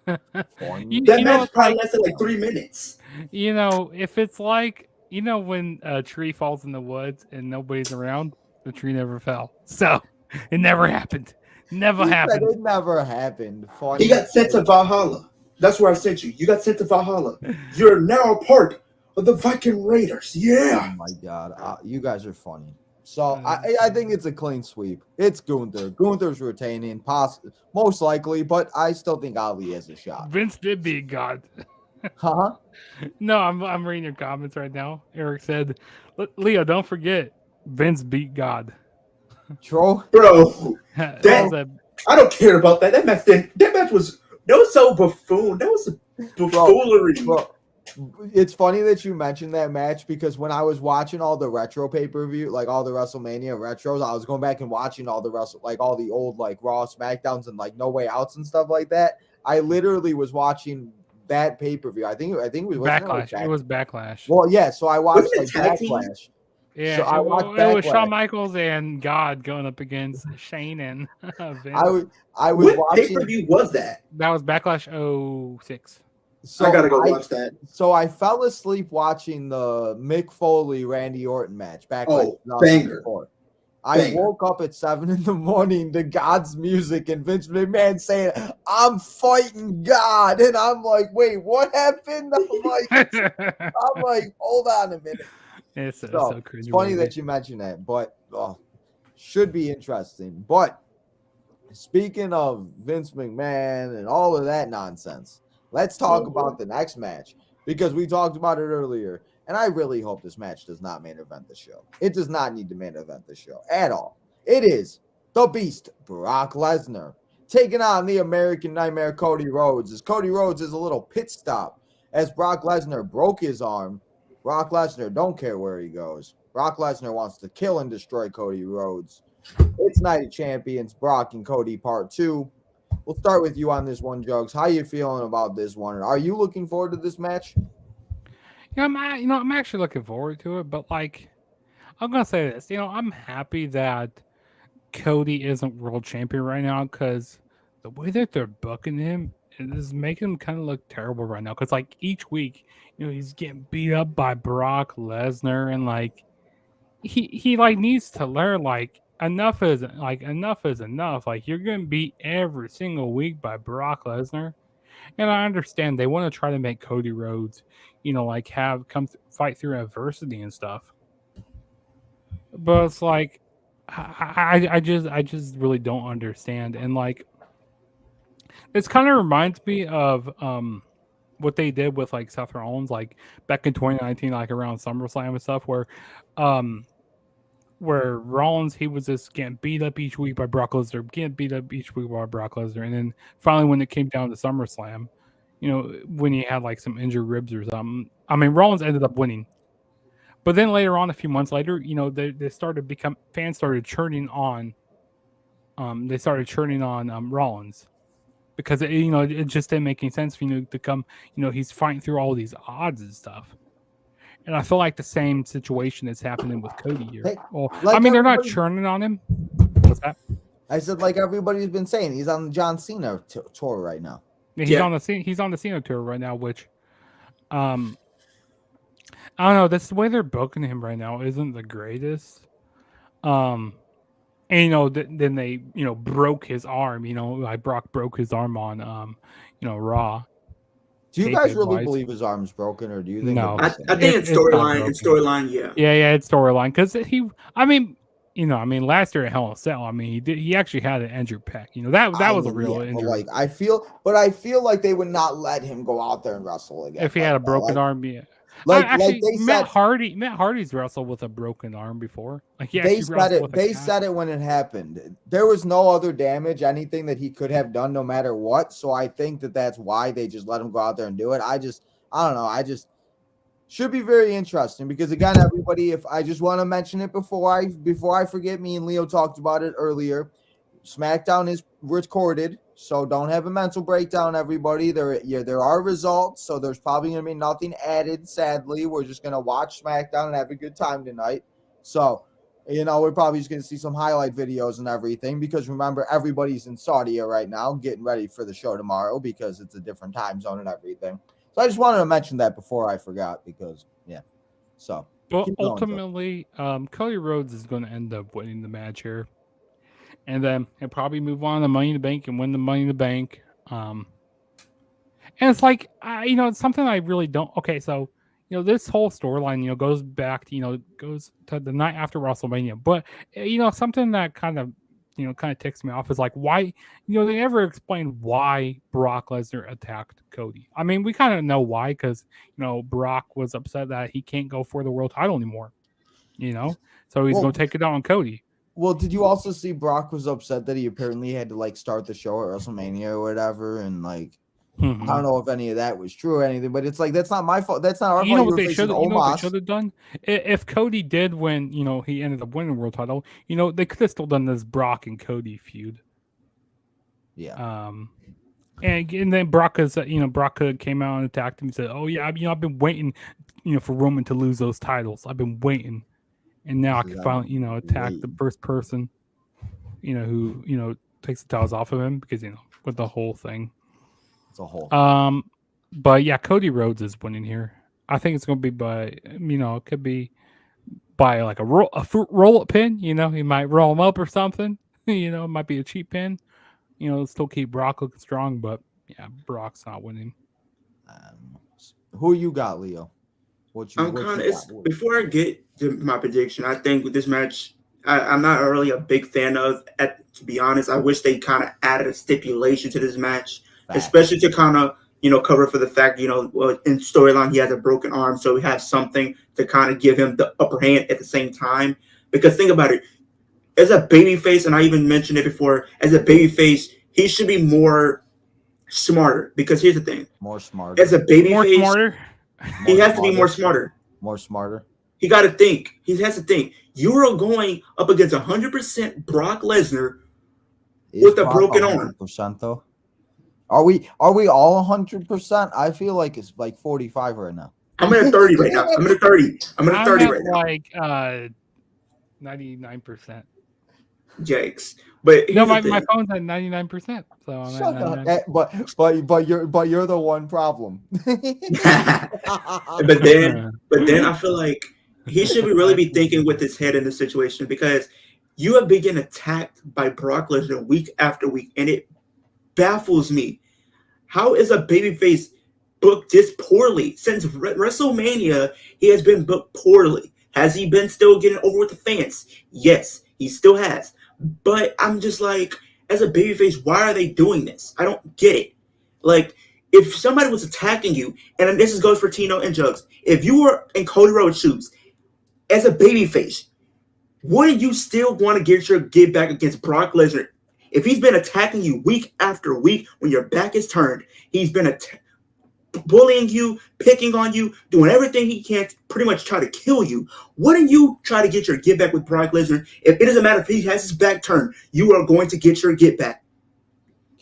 S2: That match probably lasted like 3 minutes.
S3: If it's like, when a tree falls in the woods and nobody's around, the tree never fell. So it never happened. Never happened.
S1: It never happened.
S2: He got sent to Valhalla. That's where I sent you. You got sent to Valhalla. You're now a part of the Viking Raiders. Yeah.
S1: Oh my God, you guys are funny. So I think it's a clean sweep. It's Gunther. Gunther's retaining, most likely, but I still think Ali has a shot.
S3: Vince did beat God.
S1: Huh?
S3: No, I'm reading your comments right now. Eric said, "Leo, don't forget, Vince beat God."
S1: True,
S2: bro. I don't care about that. That match was so buffoon. That was buffoonery.
S1: Bro. It's funny that you mentioned that match because when I was watching all the retro pay-per-view, like all the WrestleMania retros, I was going back and watching all the all the old like Raw SmackDowns and like No Way Outs and stuff like that. I literally was watching that pay-per-view. I think it was
S3: Backlash. It was Backlash.
S1: Well, yeah. So I watched like Backlash.
S3: Yeah, so I watched it was Shawn Michaels and God going up against Shane and Vince.
S2: I was watching. What pay-per-view was that?
S3: That was Backlash 06.
S2: So I gotta go watch that.
S1: So I fell asleep watching the Mick Foley Randy Orton match back.
S2: Banger!
S1: I woke up at 7 a.m. to God's music and Vince McMahon saying, "I'm fighting God," and I'm like, "Wait, what happened?" I'm like, "Hold on a minute."
S3: It's so crazy.
S1: It's funny that you mentioned that, but should be interesting. But speaking of Vince McMahon and all of that nonsense. Let's talk about the next match because we talked about it earlier, and I really hope this match does not main event the show. It does not need to main event the show at all. It is the Beast, Brock Lesnar, taking on the American Nightmare, Cody Rhodes, as Cody Rhodes is a little pit stop as Brock Lesnar broke his arm. Brock Lesnar don't care where he goes. Brock Lesnar wants to kill and destroy Cody Rhodes. It's Night of Champions, Brock and Cody Part 2. We'll start with you on this one, Jugs. How you feeling about this one? Are you looking forward to this match?
S3: I'm actually looking forward to it, but I'm gonna say this. I'm happy that Cody isn't world champion right now because the way that they're booking him is making him kind of look terrible right now. Because each week, he's getting beat up by Brock Lesnar, and he needs to learn enough is enough. You're getting beat every single week by Brock Lesnar, and I understand they want to try to make Cody Rhodes, fight through adversity and stuff. But it's I just really don't understand, and this kind of reminds me of what they did with Seth Rollins back in 2019, around SummerSlam and stuff, where Rollins, he was just getting beat up each week by Brock Lesnar, and then finally when it came down to SummerSlam, when he had some injured ribs or something, Rollins ended up winning. But then later on, a few months later, fans started churning on Rollins because it just didn't make any sense to come, he's fighting through all these odds and stuff. And I feel like the same situation is happening with Cody here. Hey, they're not churning on him. What's that?
S1: I said, everybody's been saying, he's on the John Cena tour right now.
S3: Yeah, he's on the Cena tour right now, which, I don't know. That's the way they're booking him right now isn't the greatest. And then they broke his arm. Brock broke his arm on Raw.
S1: Do you guys really believe his arm's broken, or do you think?
S2: No, I think it's storyline. It's storyline, yeah.
S3: Yeah, it's storyline because I mean, last year at Hell in a Cell, I mean, he actually had an injured pec. That was a real injury.
S1: But I feel like they would not let him go out there and wrestle again.
S3: If he had a broken arm, yeah.
S1: Like they
S3: Matt Hardy's wrestled with a broken arm before. Like
S1: they said it when it happened. There was no other damage, anything that he could have done, no matter what. So I think that's why they just let him go out there and do it. I don't know. Should be very interesting because again, everybody, if I just want to mention it before I forget, me and Leo talked about it earlier. SmackDown is recorded, so don't have a mental breakdown, everybody. There are results, so there's probably going to be nothing added, sadly. We're just going to watch SmackDown and have a good time tonight. So, we're probably just going to see some highlight videos and everything because remember, everybody's in Saudi right now getting ready for the show tomorrow because it's a different time zone and everything. So I just wanted to mention that before I forgot because, yeah. So,
S3: but ultimately, Cody Rhodes is going to end up winning the match here. And then he'll probably move on to Money in the Bank and win the Money in the Bank. And it's like, it's something I really don't. Okay, so, this whole storyline, goes back to, goes to the night after WrestleMania. But, something that kind of ticks me off is like, why, they never explain why Brock Lesnar attacked Cody. I mean, we kind of know why because, Brock was upset that he can't go for the world title anymore, so he's going to take it out on Cody.
S1: Well, did you also see Brock was upset that he apparently had to start the show at WrestleMania or whatever, and I don't know if any of that was true or anything, but it's that's not my fault. That's not our fault.
S3: You know what they should have done? If Cody did win, he ended up winning the world title. They could have still done this Brock and Cody feud.
S1: Yeah.
S3: And then Brock came out and attacked him and said, "Oh yeah, I've been waiting, for Roman to lose those titles. I've been waiting." And now I can finally, attack the first person, who, takes the towels off of him because, with the whole thing.
S1: It's a whole.
S3: But yeah, Cody Rhodes is winning here. I think it's going to be by, it could be by a roll-up pin. He might roll him up or something. It might be a cheap pin. Still keep Brock looking strong, but yeah, Brock's not winning.
S1: Who you got, Leo?
S2: Before I get to my prediction, I think with this match, I'm not really a big fan of. To be honest, I wish they kind of added a stipulation to this match, especially to kind of cover for the fact in storyline he has a broken arm, so we have something to kind of give him the upper hand at the same time. Because think about it, as a babyface, and I even mentioned it before, as a babyface, he should be more smarter. Because here's the thing,
S1: more smarter
S2: as a babyface,
S3: smarter.
S2: He has to be more smarter.
S1: More smarter.
S2: He got to think. He has to think. You are going up against 100% Brock Lesnar with a broken arm.
S1: Though. Are we all 100%? I feel like it's 45 right now.
S2: I'm at 30 right now. I'm at 30 right
S3: now. 99%.
S2: Yikes! But
S3: my phone's at 99%. So I'm
S1: Shut
S3: at
S1: 99%. But you're the one problem.
S2: but then I feel like he should really be thinking with his head in the situation because you have been getting attacked by Brock Lesnar week after week, and it baffles me. How is a babyface booked this poorly? Since WrestleMania, he has been booked poorly. Has he been still getting over with the fans? Yes, he still has. But I'm just like, as a babyface, why are they doing this? I don't get it. If somebody was attacking you, and this goes for Tino and Jugs, if you were in Cody Rhodes' shoes, as a babyface, wouldn't you still want to get back against Brock Lesnar? If he's been attacking you week after week when your back is turned, he's been bullying you, picking on you, doing everything he can to pretty much try to kill you. Wouldn't you try to get your get back with Brock Lesnar? If it doesn't matter if he has his back turned, you are going to get your get back.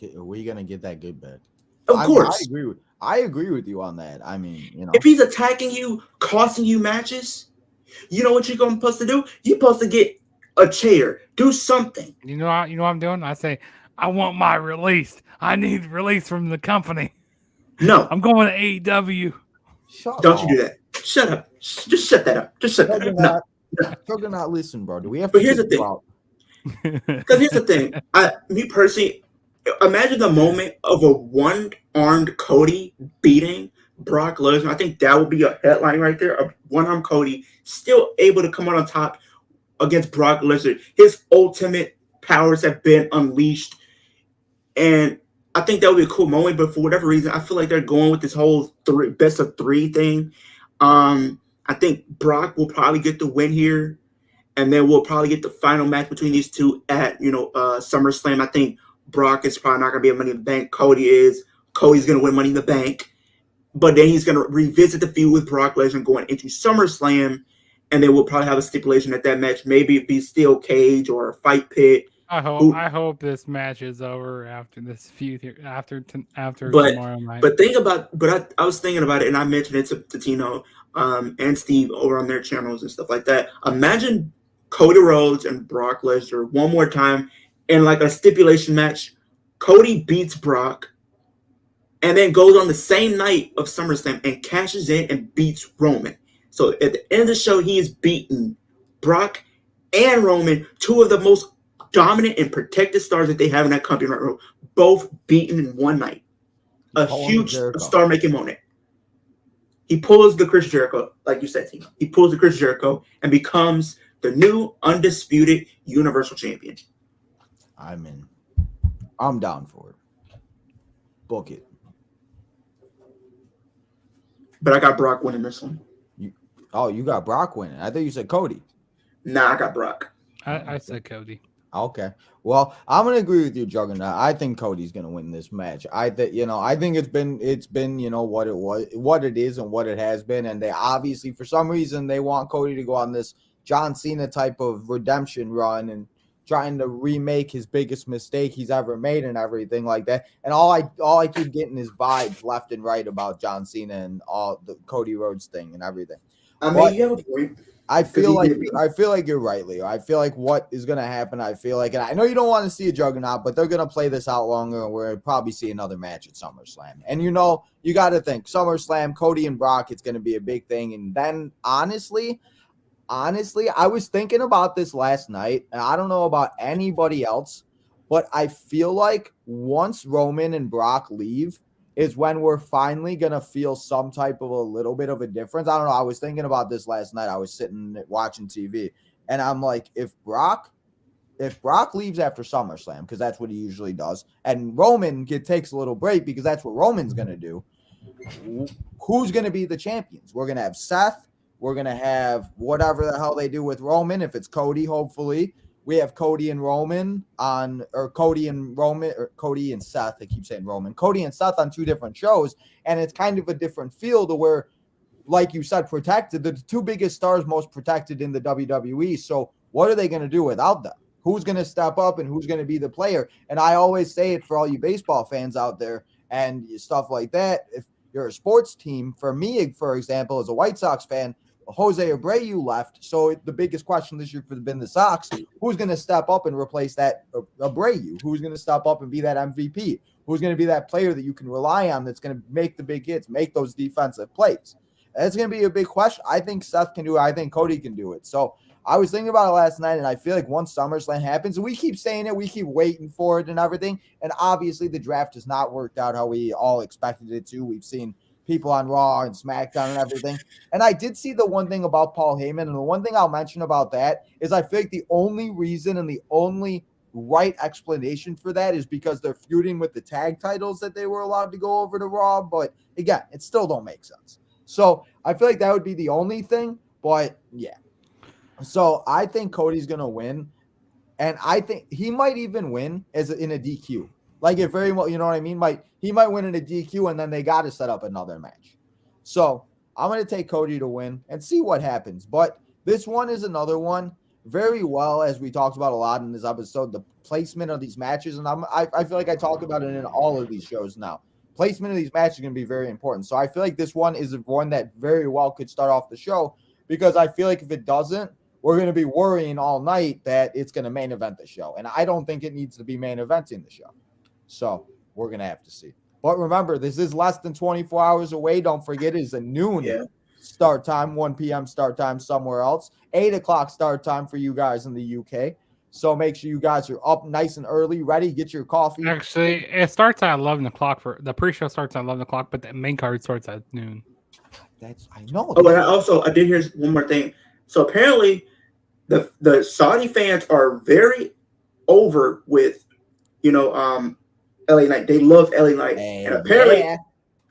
S1: We're gonna get that get back.
S2: Of course.
S1: I agree with you on that. I mean,
S2: if he's attacking you, costing you matches, you know what you're supposed to do? You're supposed to get a chair, do something.
S3: You know what I'm doing? I say, I want my release. I need release from the company.
S2: No.
S3: I'm going to AEW.
S2: Don't you do that. Shut up. Just shut that up. Just shut that up.
S1: No. Not listen, bro. Do we have
S2: to here's the thing. Because here's the thing. Me personally, imagine the moment of a one-armed Cody beating Brock Lesnar. I think that would be a headline right there. A one-armed Cody still able to come out on top against Brock Lesnar. His ultimate powers have been unleashed. And I think that would be a cool moment, but for whatever reason, I feel like they're going with this whole best of three thing. I think Brock will probably get the win here, and then we'll probably get the final match between these two at SummerSlam. I think Brock is probably not going to be a Money in the Bank. Cody's going to win Money in the Bank, but then he's going to revisit the feud with Brock Lesnar going into SummerSlam, and then we'll probably have a stipulation at that match. Maybe it be steel cage or a fight pit.
S3: I hope this match is over after this feud here, after tomorrow night.
S2: But I was thinking about it, and I mentioned it to Tino and Steve over on their channels and stuff like that. Imagine Cody Rhodes and Brock Lesnar one more time in like a stipulation match. Cody beats Brock and then goes on the same night of SummerSlam and cashes in and beats Roman. So at the end of the show, he has beaten Brock and Roman, two of the most dominant and protected stars that they have in that company right now, both beaten in one night. A huge star-making moment. He pulls the Chris Jericho, like you said, Tino. He pulls the Chris Jericho and becomes the new undisputed Universal Champion.
S1: I'm down for it. Book it.
S2: But I got Brock winning this one.
S1: You got Brock winning. I thought you said Cody.
S2: Nah, I got Brock.
S3: I said Cody.
S1: Okay. Well, I'm gonna agree with you, Juggernaut. I think Cody's gonna win this match. I think it's been what it is and what it has been, and they obviously for some reason they want Cody to go on this John Cena type of redemption run and trying to remake his biggest mistake he's ever made and everything like that. And all I keep getting is vibes left and right about John Cena and all the Cody Rhodes thing and everything.
S2: I mean, you have a point.
S1: I feel like you're right, Leo. I feel like what is going to happen, and I know you don't want to see a Juggernaut, but they're going to play this out longer, and we'll probably see another match at SummerSlam. And you got to think SummerSlam, Cody and Brock, it's going to be a big thing. And then honestly, I was thinking about this last night, and I don't know about anybody else, but I feel like once Roman and Brock leave is when we're finally going to feel some type of a little bit of a difference. I don't know. I was thinking about this last night. I was sitting watching TV, and I'm like, if Brock leaves after SummerSlam, because that's what he usually does, and Roman takes a little break because that's what Roman's going to do, who's going to be the champions? We're going to have Seth. We're going to have whatever the hell they do with Roman. If it's Cody, hopefully. We have Cody and Cody and Seth. I keep saying Roman. Cody and Seth on two different shows, and it's kind of a different feel to where, like you said, protected. The two biggest stars most protected in the WWE. So what are they going to do without them? Who's going to step up and who's going to be the player? And I always say it for all you baseball fans out there and stuff like that. If you're a sports team, for me, for example, as a White Sox fan, Jose Abreu left, so the biggest question this year for the Sox, who's going to step up and replace that Abreu? Who's going to step up and be that MVP? Who's going to be that player that you can rely on that's going to make the big hits, make those defensive plays? That's going to be a big question. I think Seth can do it. I think Cody can do it. So I was thinking about it last night, and I feel like once SummerSlam happens, and we keep saying it, we keep waiting for it and everything, and obviously the draft has not worked out how we all expected it to. We've seen people on Raw and SmackDown and everything. And I did see the one thing about Paul Heyman, and the one thing I'll mention about that is I feel like the only reason and the only right explanation for that is because they're feuding with the tag titles that they were allowed to go over to Raw. But again, it still don't make sense. So I feel like that would be the only thing. But yeah. So I think Cody's going to win. And I think he might even win in a DQ. Like it very well, you know what I mean? He might win in a DQ, and then they got to set up another match. So I'm going to take Cody to win and see what happens. But this one is another one very well, as we talked about a lot in this episode, the placement of these matches. And I feel like I talk about it in all of these shows now. Placement of these matches is going to be very important. So I feel like this one is one that very well could start off the show, because I feel like if it doesn't, we're going to be worrying all night that it's going to main event the show. And I don't think it needs to be main eventing the show. So we're going to have to see. But remember, this is less than 24 hours away. Don't forget, it's a noon start time, 1 p.m. start time somewhere else, 8 o'clock start time for you guys in the UK. So make sure you guys are up nice and early, ready, get your coffee.
S3: Actually, it starts at 11 o'clock. The pre-show starts at 11 o'clock, but the main card starts at noon.
S1: I know.
S2: Oh, and I did hear one more thing. So apparently the Saudi fans are very over with, LA Knight. They love LA Knight, and apparently,
S1: Yeah.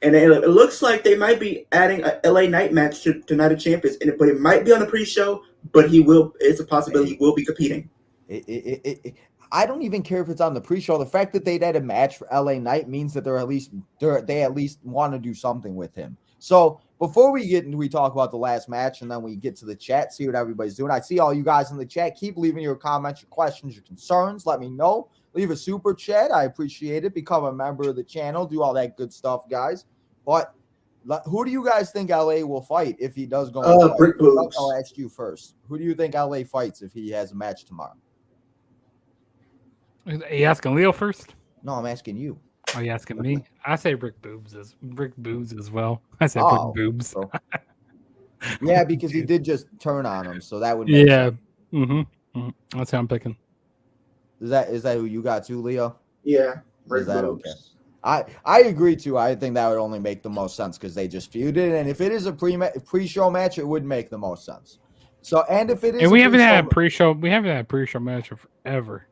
S2: and it looks like they might be adding a LA Knight match to Night of Champions, but it might be on the pre-show. But he will. It's a possibility he will be competing.
S1: I don't even care if it's on the pre-show. The fact that they'd had a match for LA Knight means that they at least want to do something with him. So before we talk about the last match and then we get to the chat, see what everybody's doing. I see all you guys in the chat. Keep leaving your comments, your questions, your concerns. Let me know. Leave a super chat. I appreciate it. Become a member of the channel. Do all that good stuff, guys. But who do you guys think LA will fight if he does go?
S2: Brick Boobs.
S1: I'll ask you first. Who do you think LA fights if he has a match tomorrow?
S3: Are you asking Leo first?
S1: No, I'm asking you.
S3: Are you asking me? I say Brick Boobs as well. I say
S1: Oh,
S3: Brick Boobs.
S1: So. Yeah, because he did just turn on him, so that would
S3: Yeah.
S1: sense.
S3: Mm-hmm. That's how I'm picking.
S1: Is that who you got too, Leo?
S2: Yeah.
S1: Is that okay? I agree too. I think that would only make the most sense because they just feuded, and if it is a pre-show match, it would make the most sense. So, and if it is,
S3: and we haven't had a pre-show match forever.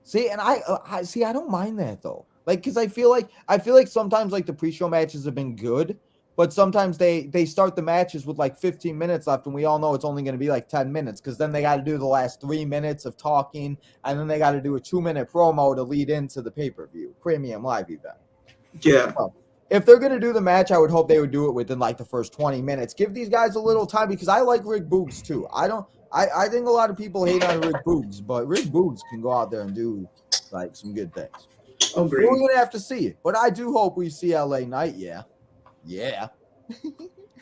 S1: See, and I see. I don't mind that though. Like, because I feel like sometimes like the pre-show matches have been good, but sometimes they start the matches with like 15 minutes left, and we all know it's only going to be like 10 minutes because then they got to do the last 3 minutes of talking, and then they got to do a 2-minute promo to lead into the pay-per-view premium live event.
S2: Yeah.
S1: So, if they're going to do the match, I would hope they would do it within like the first 20 minutes. Give these guys a little time because I like Rick Boogs too. I think a lot of people hate on Rick Boogs, but Rick Boogs can go out there and do like some good things.
S2: Agreed.
S1: We're gonna have to see it, but I do hope we see LA Knight. Yeah.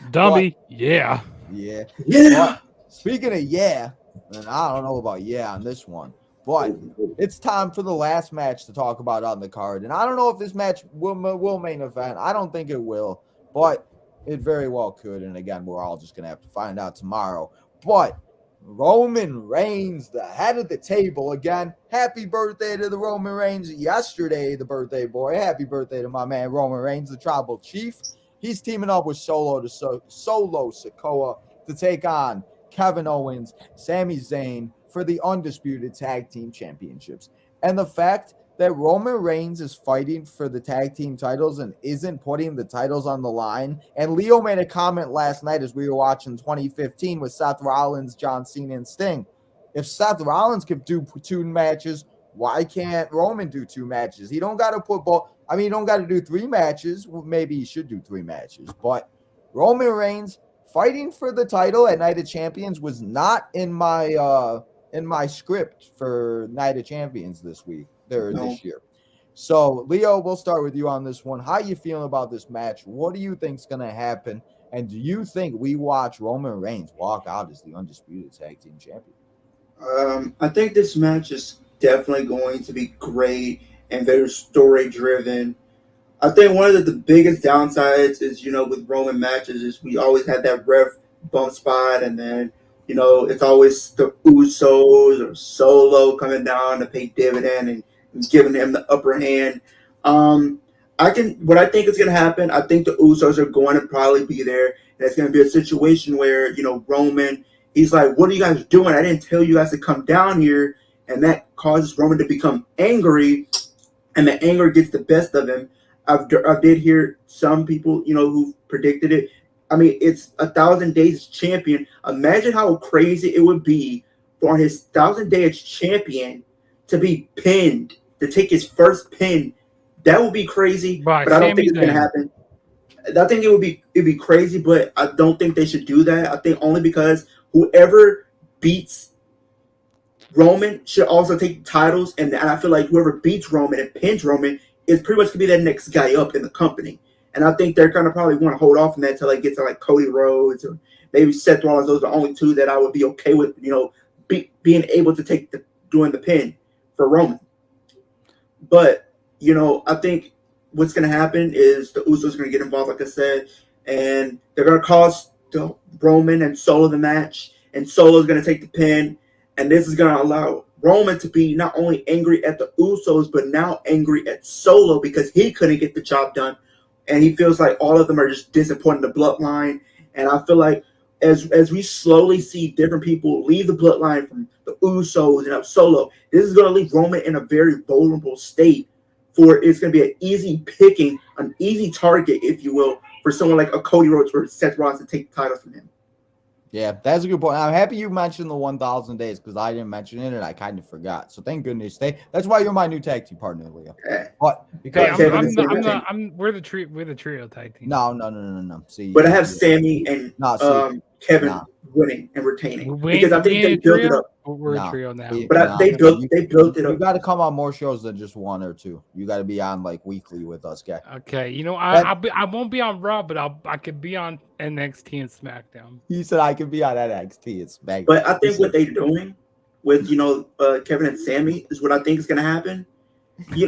S3: Dummy.
S1: But,
S3: yeah.
S1: But speaking of and I don't know about on this one, but it's time for the last match to talk about on the card, and I don't know if this match will main event. I don't think it will, but it very well could. And again, we're all just gonna have to find out tomorrow. But Roman Reigns, the head of the table again. Happy birthday to the Roman Reigns yesterday, the birthday boy. Happy birthday to my man Roman Reigns, the tribal chief. He's teaming up with Solo Sikoa to take on Kevin Owens, Sami Zayn for the undisputed tag team championships. And the fact that Roman Reigns is fighting for the tag team titles and isn't putting the titles on the line. And Leo made a comment last night as we were watching 2015 with Seth Rollins, John Cena, and Sting. If Seth Rollins could do 2 matches, why can't Roman do 2 matches? He don't got to put both. I mean, he don't got to do 3 matches. Well, maybe he should do 3 matches. But Roman Reigns fighting for the title at Night of Champions was not in my script for Night of Champions this year. So, Leo, we'll start with you on this one. How you feeling about this match? What do you think's going to happen? And do you think we watch Roman Reigns walk out as the undisputed tag team champion?
S2: I think this match is definitely going to be great and very story driven. I think one of the biggest downsides is, with Roman matches is we always had that ref bump spot, and then it's always the Usos or Solo coming down to pay dividend and giving him the upper hand. What I think is going to happen, I think the Usos are going to probably be there, and it's going to be a situation where, Roman, he's like, what are you guys doing? I didn't tell you guys to come down here, and that causes Roman to become angry, and the anger gets the best of him. I did hear some people, who predicted it. I mean, it's 1,000 days as champion. Imagine how crazy it would be for his 1,000 days champion to be pinned, to take his first pin. That would be crazy, but I don't think it's going to happen. I think it'd be crazy, but I don't think they should do that. I think only because whoever beats Roman should also take titles, and I feel like whoever beats Roman and pins Roman is pretty much going to be that next guy up in the company. And I think they're going to probably want to hold off on that until they get to like Cody Rhodes or maybe Seth Rollins. Those are the only 2 that I would be okay with, being able to take doing the pin for Roman. But, I think what's going to happen is the Usos are going to get involved, like I said, and they're going to cost Roman and Solo the match, and Solo's going to take the pin, and this is going to allow Roman to be not only angry at the Usos, but now angry at Solo because he couldn't get the job done. And he feels like all of them are just disappointing the bloodline. And I feel like as we slowly see different people leave the bloodline from the Usos and up Solo, this is going to leave Roman in a very vulnerable state. It's going to be an easy target, if you will, for someone like a Cody Rhodes or Seth Rollins to take the title from him.
S1: Yeah, that's a good point. I'm happy you mentioned the 1,000 days because I didn't mention it and I kind of forgot. So thank goodness. That's why you're my new tag team partner, Leo. But because
S3: we're the trio tag team.
S1: No. See,
S2: but I have Sami and Kevin winning and retaining because I think they built it up.
S3: We're a trio now.
S2: But they built it up.
S1: You got to come on more shows than just one or two. You got to be on like weekly with us, guy.
S3: Okay, I won't be on Raw, but I could be on NXT and SmackDown.
S1: He said I could be on NXT and SmackDown.
S2: But I think what they're doing with Kevin and Sami is what I think is going to happen.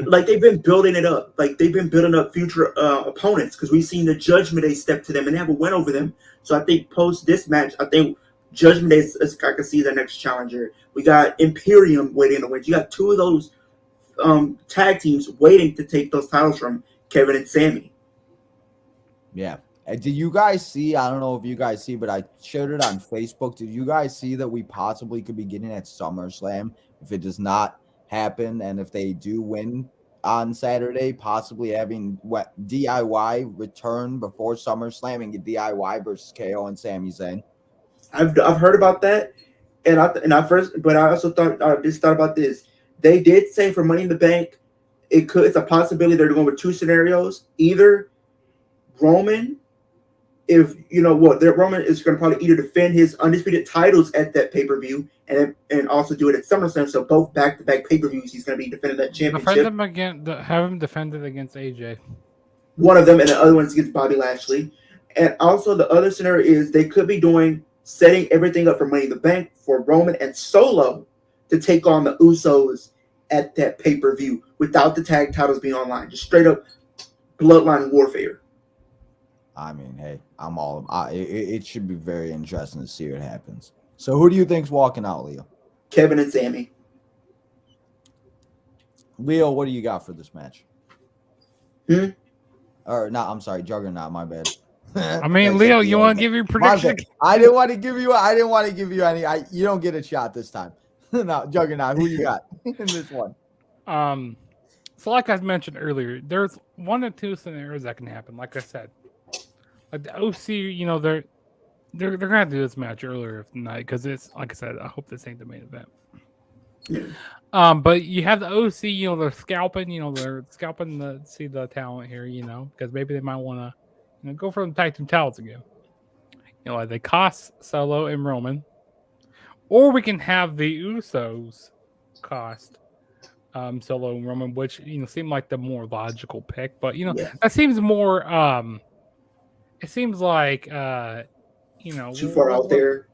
S2: Like they've been building it up. Like they've been building up future opponents because we've seen the Judgment Day step to them and they have a win over them. So I think post this match, I think Judgment Day is I can see the next challenger. We got Imperium waiting to win. You got two of those tag teams waiting to take those titles from Kevin and Sami.
S1: Yeah. Did you guys see? I don't know if you guys see, but I shared it on Facebook. Did you guys see that we possibly could be getting at SummerSlam if it does not happen, and if they do win on Saturday, possibly having DIY return before SummerSlam and get DIY versus KO and Sami Zayn?
S2: I've heard about that, and I also thought about this. They did say for Money in the Bank, it's a possibility they're going with two scenarios. Either Roman, Roman is going to probably either defend his undisputed titles at that pay-per-view and also do it at SummerSlam. So both back-to-back pay-per-views, he's going to be defending that championship.
S3: Have him defended against AJ.
S2: One of them, and the other one's against Bobby Lashley. And also the other scenario is they could be setting everything up for Money in the Bank for Roman and Solo to take on the Usos at that pay-per-view without the tag titles being online. Just straight up bloodline warfare.
S1: I mean, hey, I'm all. It should be very interesting to see what happens. So, who do you think's walking out, Leo?
S2: Kevin and Sami.
S1: Leo, what do you got for this match? Or no, I'm sorry, Juggernaut. My bad.
S3: I mean, Leo, you want to give your prediction?
S1: I didn't want to give you any. You don't get a shot this time. No, Juggernaut. Who you got in this one?
S3: So, like I mentioned earlier, there's one or two scenarios that can happen. Like I said. Like the OC, they're gonna do this match earlier tonight because it's like I said. I hope this ain't the main event.
S2: Yeah.
S3: But you have the OC, they're scalping, the talent here, because maybe they might want to, go for the tag team titles again. Like they cost Solo and Roman, or we can have the Usos cost Solo and Roman, which seem like the more logical pick. But that seems more. It seems like
S2: too far out there.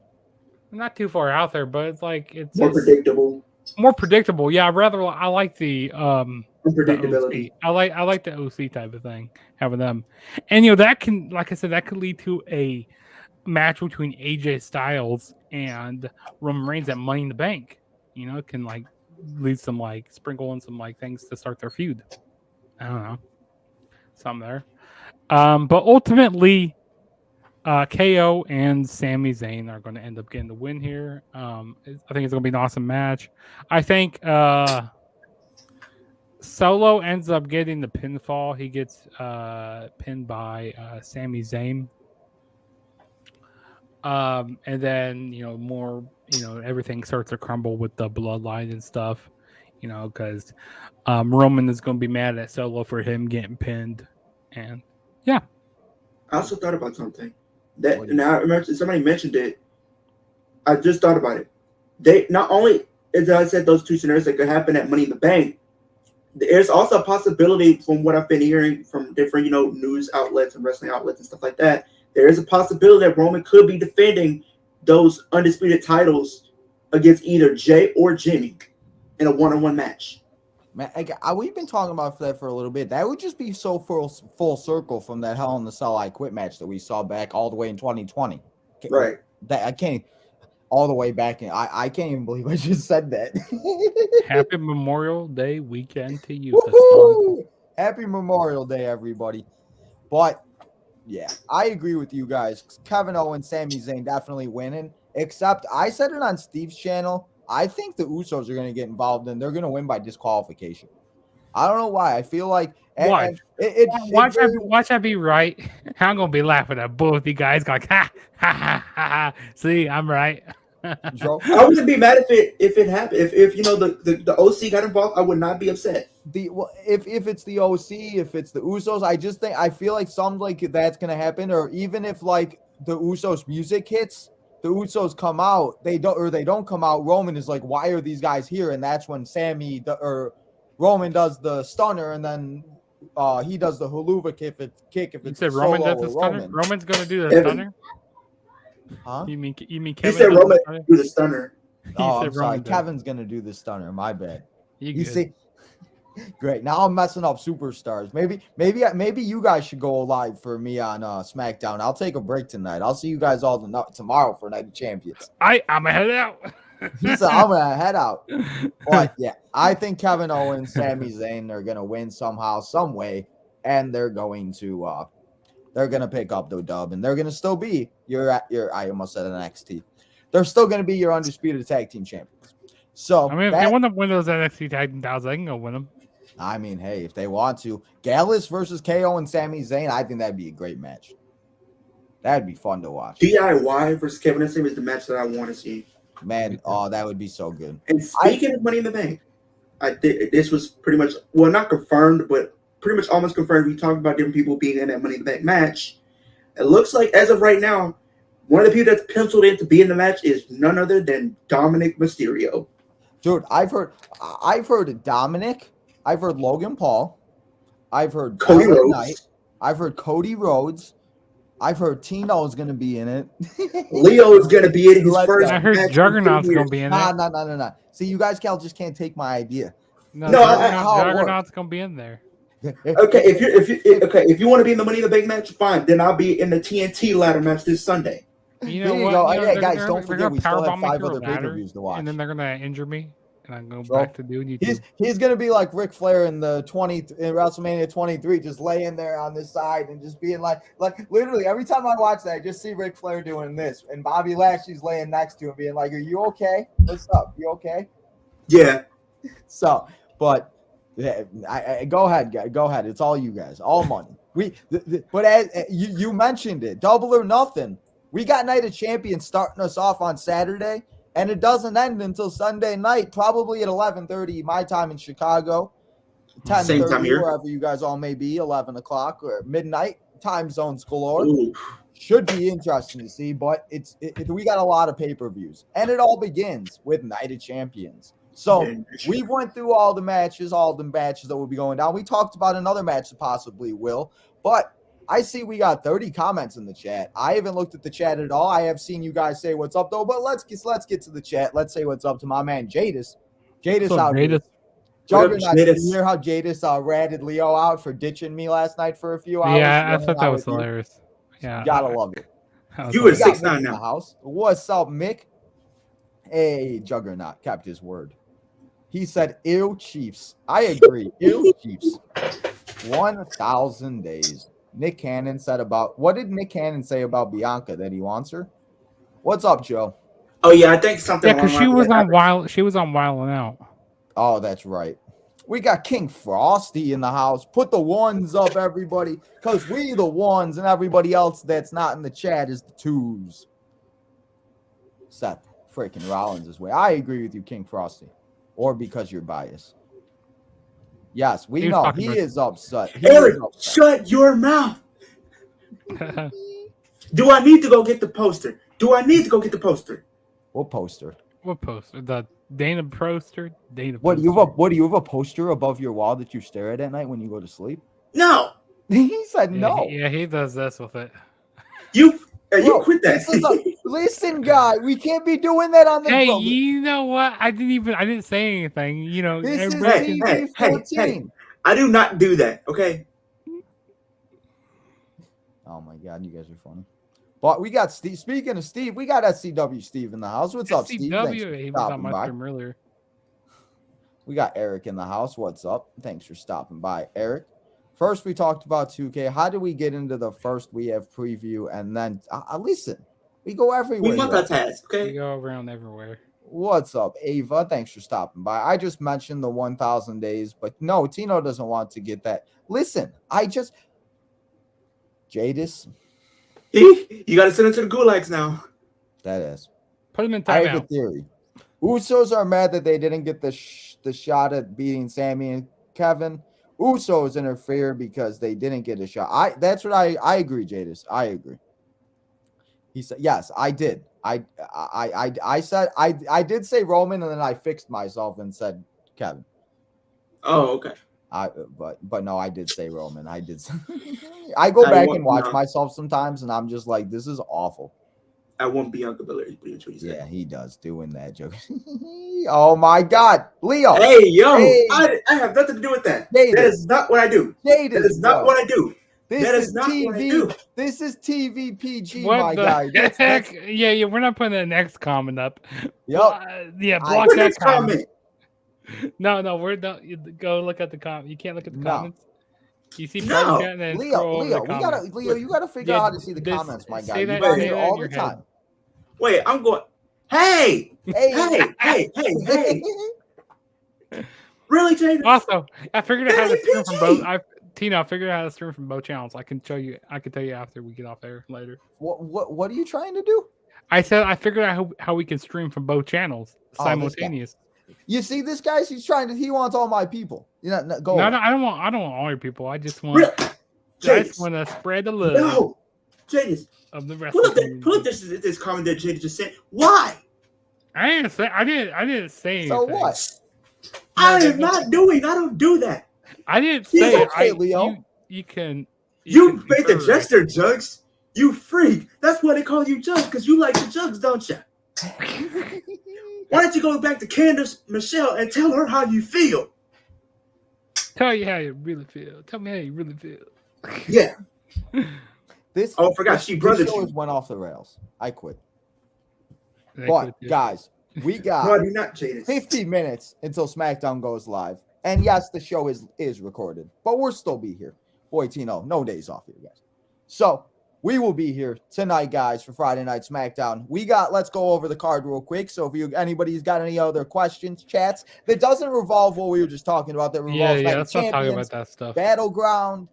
S3: Not too far out there, but it's like it's
S2: more predictable.
S3: More predictable. Yeah, I like the
S2: unpredictability.
S3: I like the OC type of thing, having them. And that can, like I said, that could lead to a match between AJ Styles and Roman Reigns at Money in the Bank. It can lead some sprinkle in some things to start their feud. I don't know. Something there. But ultimately, KO and Sami Zayn are going to end up getting the win here. I think it's going to be an awesome match. I think Solo ends up getting the pinfall. He gets pinned by Sami Zayn. And then, more, everything starts to crumble with the bloodline and stuff, because Roman is going to be mad at Solo for him getting pinned. And yeah.
S2: I also thought about something. Somebody mentioned it. I just thought about it. They not only, as I said, those two scenarios that could happen at Money in the Bank, there's also a possibility from what I've been hearing from different, news outlets and wrestling outlets and stuff like that. There is a possibility that Roman could be defending those undisputed titles against either Jay or Jimmy in a one-on-one match.
S1: Man, we've been talking about that for a little bit. That would just be so full circle from that Hell in the Cell I Quit match that we saw back all the way in 2020.
S2: Right.
S1: That I can't all the way back in. I can't even believe I just said that.
S3: Happy Memorial Day weekend to you.
S1: Woo-hoo! Happy Memorial Day, everybody. But Yeah, I agree with you guys. Kevin Owens, Sami Zayn definitely winning. Except I said it on Steve's channel. I think the Usos are going to get involved and they're going to win by disqualification. I don't know why. I feel like
S3: Watch.
S1: and it very
S3: Watch I be right. I'm gonna be laughing at both you guys going ha ha ha ha. Ha. See, I'm right.
S1: Joe.
S2: I wouldn't be mad if it happened. If you know the OC got involved, I would not be upset.
S1: If it's the OC, if it's the Usos, I feel like something like that's gonna happen, or even if like the Usos music hits, the Usos come out, they don't come out. Roman is like, why are these guys here? And that's when or Roman does the stunner, and then he does the haluva kick if
S3: You
S1: it's
S3: said
S1: Solo
S3: Roman does
S1: or
S3: the stunner.
S1: Roman.
S3: Roman's gonna do the
S2: Evan.
S3: stunner.
S1: Huh?
S3: You mean
S2: He
S3: Kevin?
S2: said
S3: does
S2: Roman
S3: the stunner?
S2: do the stunner.
S1: Oh,
S3: said
S1: I'm sorry.
S3: Roman does.
S1: Kevin's gonna do the stunner. My bad. You
S3: good.
S1: see, great. Now I'm messing up superstars. Maybe you guys should go live for me on SmackDown. I'll take a break tonight. I'll see you guys all tomorrow for Night of Champions.
S3: I'm gonna head out.
S1: He said I'm gonna head out. But yeah, I think Kevin Owens, Sami Zayn are gonna win somehow, some way, and they're going to pick up the dub, and they're gonna still be I almost said NXT. They're still gonna be your undisputed tag team champions. So
S3: I mean, if they want to win those NXT tag team titles, they can go win them.
S1: I mean, hey, if they want to, Gallus versus KO and Sami Zayn, I think that'd be a great match. That'd be fun to watch.
S2: DIY versus Kevin Owens is the match that I want to see.
S1: Man, oh, that would be so good.
S2: And speaking of Money in the Bank, this was pretty much, well, not confirmed, but pretty much almost confirmed. We talked about different people being in that Money in the Bank match. It looks like, as of right now, one of the people that's penciled in to be in the match is none other than Dominic Mysterio.
S1: Dude, I've heard Dominic. I've heard Logan Paul. I've heard
S2: Cody
S1: LA
S2: Rhodes.
S1: Knight. I've heard Cody Rhodes. I've heard Tino is going to be in it.
S2: Leo is going to be in his first.
S3: I heard Juggernaut's going to be in it.
S1: Nah. See, you guys just can't take my idea.
S3: No,
S2: No,
S3: Juggernaut's going to be in there.
S2: Okay, if you want to be in the Money in the Bank match, fine. Then I'll be in the TNT ladder match this Sunday.
S3: You know
S1: There you
S3: what?
S1: go.
S3: You know,
S1: Yeah, guys, don't forget we still have 5 other pay-per-views to watch.
S3: And then they're gonna injure me, and I'm going back to doing YouTube.
S1: He's gonna be like Ric Flair in WrestleMania 23, just laying there on this side and just being like literally every time I watch that, I just see Ric Flair doing this, and Bobby Lashley's laying next to him, being like, "Are you okay? What's up? You okay?"
S2: Yeah.
S1: So, but yeah, go ahead, guys. Go ahead. It's all you guys. All money. But as you mentioned it, Double or Nothing. We got Night of Champions starting us off on Saturday, and it doesn't end until Sunday night, probably at 11:30 my time in Chicago, 10:30 wherever you guys all may be, 11 o'clock or midnight. Time zones galore.
S2: Ooh.
S1: Should be interesting to see, but we got a lot of pay-per-views, and it all begins with Night of Champions. So we went through all the matches that will be going down. We talked about another match that possibly will, but I see we got 30 comments in the chat. I haven't looked at the chat at all. I have seen you guys say what's up though, but let's get to the chat. Let's say what's up to my man Jadis. Jadis out here. Juggernaut, did you hear how Jadis ratted Leo out for ditching me last night for a few hours?
S3: Yeah, I thought that was hilarious. Yeah,
S1: you gotta love it.
S2: You were 6'9" now.
S1: House. What's up, Mick? Hey, Juggernaut kept his word. He said, "Ew, Chiefs." I agree. Ew, Chiefs. 1,000 days. Nick Cannon said about what did Nick Cannon say about Bianca that he wants her? What's up, Joe?
S2: Oh yeah, I think something.
S3: Yeah, because she was on Wild. She was on Wild and Out.
S1: Oh, that's right. We got King Frosty in the house. Put the ones up, everybody, because we the ones, and everybody else that's not in the chat is the twos. Seth freaking Rollins is way. I agree with you, King Frosty, or because you're biased. Yes, we know he is upset.
S2: Eric, shut your mouth. Do I need to go get the poster?
S1: What poster?
S3: What poster? The Dana poster? Dana.
S1: What do you have a poster above your wall that you stare at night when you go to sleep?
S2: No.
S1: He said no.
S3: Yeah, he does this with it.
S2: You quit that.
S1: Listen, guy, we can't be doing that on the.
S3: Hey, you know what? I didn't say anything. You know,
S1: this is TV14.
S2: Hey, I do not do that. Okay.
S1: Oh my God, you guys are funny. But we got Steve. Speaking of Steve, we got SCW Steve in the house. What's up, Steve?
S3: He was on my stream earlier.
S1: We got Eric in the house. What's up? Thanks for stopping by, Eric. First, we talked about 2K. How do we get into the first we have preview? And then, listen, we go everywhere.
S2: We multitask,
S3: We
S2: okay?
S3: go around everywhere.
S1: What's up, Ava? Thanks for stopping by. I just mentioned the 1,000 days, but no, Tino doesn't want to get that. Listen, Jadis.
S2: You got to send it to the gulags now.
S1: That is.
S3: Put him in
S1: I have a
S3: timeout.
S1: theory. Usos are mad that they didn't get the shot at beating Sami and Kevin. Usos interfere because they didn't get a shot. That's what I agree, Jadis. I agree. He said, yes, I did. I said I did say Roman, and then I fixed myself and said Kevin.
S2: Oh, okay.
S1: But no, I did say Roman. I did. I go back and watch myself sometimes, and I'm just like, this is awful.
S2: I want Bianca Belair.
S1: Yeah, he does doing that joke. Oh my God, Leo.
S2: Hey, yo, hey. I have nothing to do with that. That is not what I do. That is not what I do. That is not
S1: TV.
S2: What I do.
S1: This is TV PG,
S3: what
S1: my
S3: the
S1: guy.
S3: Heck? Yeah, we're not putting the next comment up.
S1: Yep.
S3: Yeah, block that comment. No, we're not. Go look at the comment. You can't look at the comments. You see
S1: Leo,
S3: the
S1: Leo, you gotta figure out how to see the comments, my guy. You
S3: guys
S1: here all the time.
S2: Wait, I'm going. Hey. Really, Jaden?
S3: Also, I figured out how to stream from both. Tina, I figured out how to stream from both channels. I can tell you after we get off air later.
S1: What are you trying to do?
S3: I said I figured out how we can stream from both channels simultaneous.
S1: You see this guy? He wants all my people. I don't
S3: want all your people. I just want to spread the love.
S2: No, Jadis.
S3: Of the rest.
S2: Pull up this comment that Jadis just said. Why?
S3: I didn't say anything.
S1: So what?
S2: I don't do that.
S3: I didn't say
S1: it. Leo.
S3: You can.
S2: You make the gesture, Jugs. You freak. That's why they call you Jugs, because you like the Jugs, don't you? Why don't you go back to Candace Michelle and tell her how you feel?
S3: Tell you how you really feel. Tell me how you really feel.
S2: Yeah.
S1: I
S2: forgot she brothers
S1: you. Went off the rails. I quit. But guys, we got 50 minutes until SmackDown goes live. And yes, the show is recorded, but we'll still be here. Boy, Tino, no days off here, guys. So we will be here tonight, guys, for Friday Night SmackDown. Let's go over the card real quick. So if anybody's got any other questions, chats, that doesn't revolve what we were just talking about, that revolves
S3: let's not talk about that stuff.
S1: Battleground,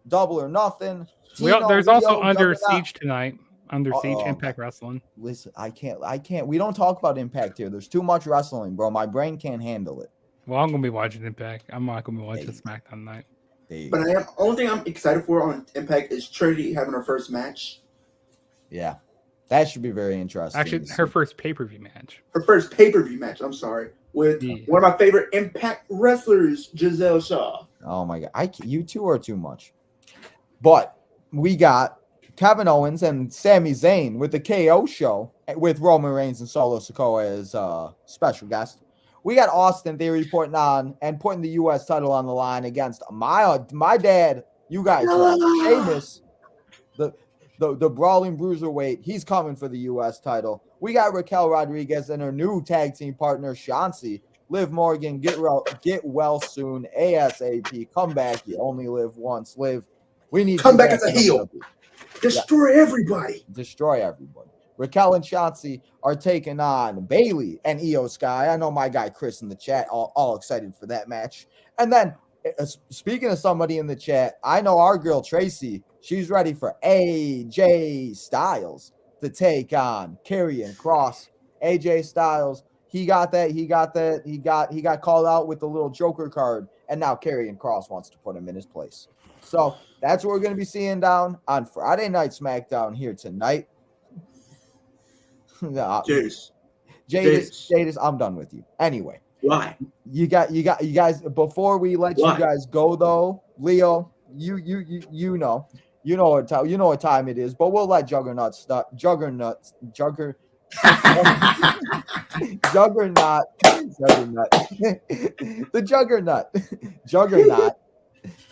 S1: Double or Nothing.
S3: There's also Under Siege tonight. Under Siege, Impact Wrestling.
S1: Listen, I can't. We don't talk about Impact here. There's too much wrestling, bro. My brain can't handle it.
S3: Well, I'm going to be watching Impact. I'm not going to be watching SmackDown tonight.
S2: But only thing I'm excited for on Impact is Trinity having her first match.
S1: Yeah. That should be very interesting.
S3: Actually, her first pay-per-view match.
S2: Her first pay-per-view match, I'm sorry. With one of my favorite Impact wrestlers, Giselle Shaw.
S1: Oh, my God. You two are too much. But we got Kevin Owens and Sami Zayn with the KO show with Roman Reigns and Solo Sikoa as special guests. We got Austin Theory putting the U.S. title on the line against my dad. You guys know Sheamus, the brawling bruiserweight. He's coming for the U.S. title. We got Raquel Rodriguez and her new tag team partner Shansi. Liv Morgan, get well soon. ASAP. Come back. You only live once. Liv. We need
S2: come back as a heel. Destroy everybody.
S1: Destroy everybody. Raquel and Shansi are taking on Bailey and Io Sky. I know my guy Chris in the chat all excited for that match. And then, speaking of somebody in the chat, I know our girl Tracy. She's ready for AJ Styles to take on Karrion Kross. AJ Styles, he got called out with the little Joker card, and now Karrion Kross wants to put him in his place. So that's what we're going to be seeing down on Friday Night SmackDown here tonight. Jadis, I'm done with you. Anyway,
S2: why?
S1: You guys. Before we let you guys go, though, Leo, you know what time it is. But we'll let Juggernaut start. Juggernaut. The Juggernaut.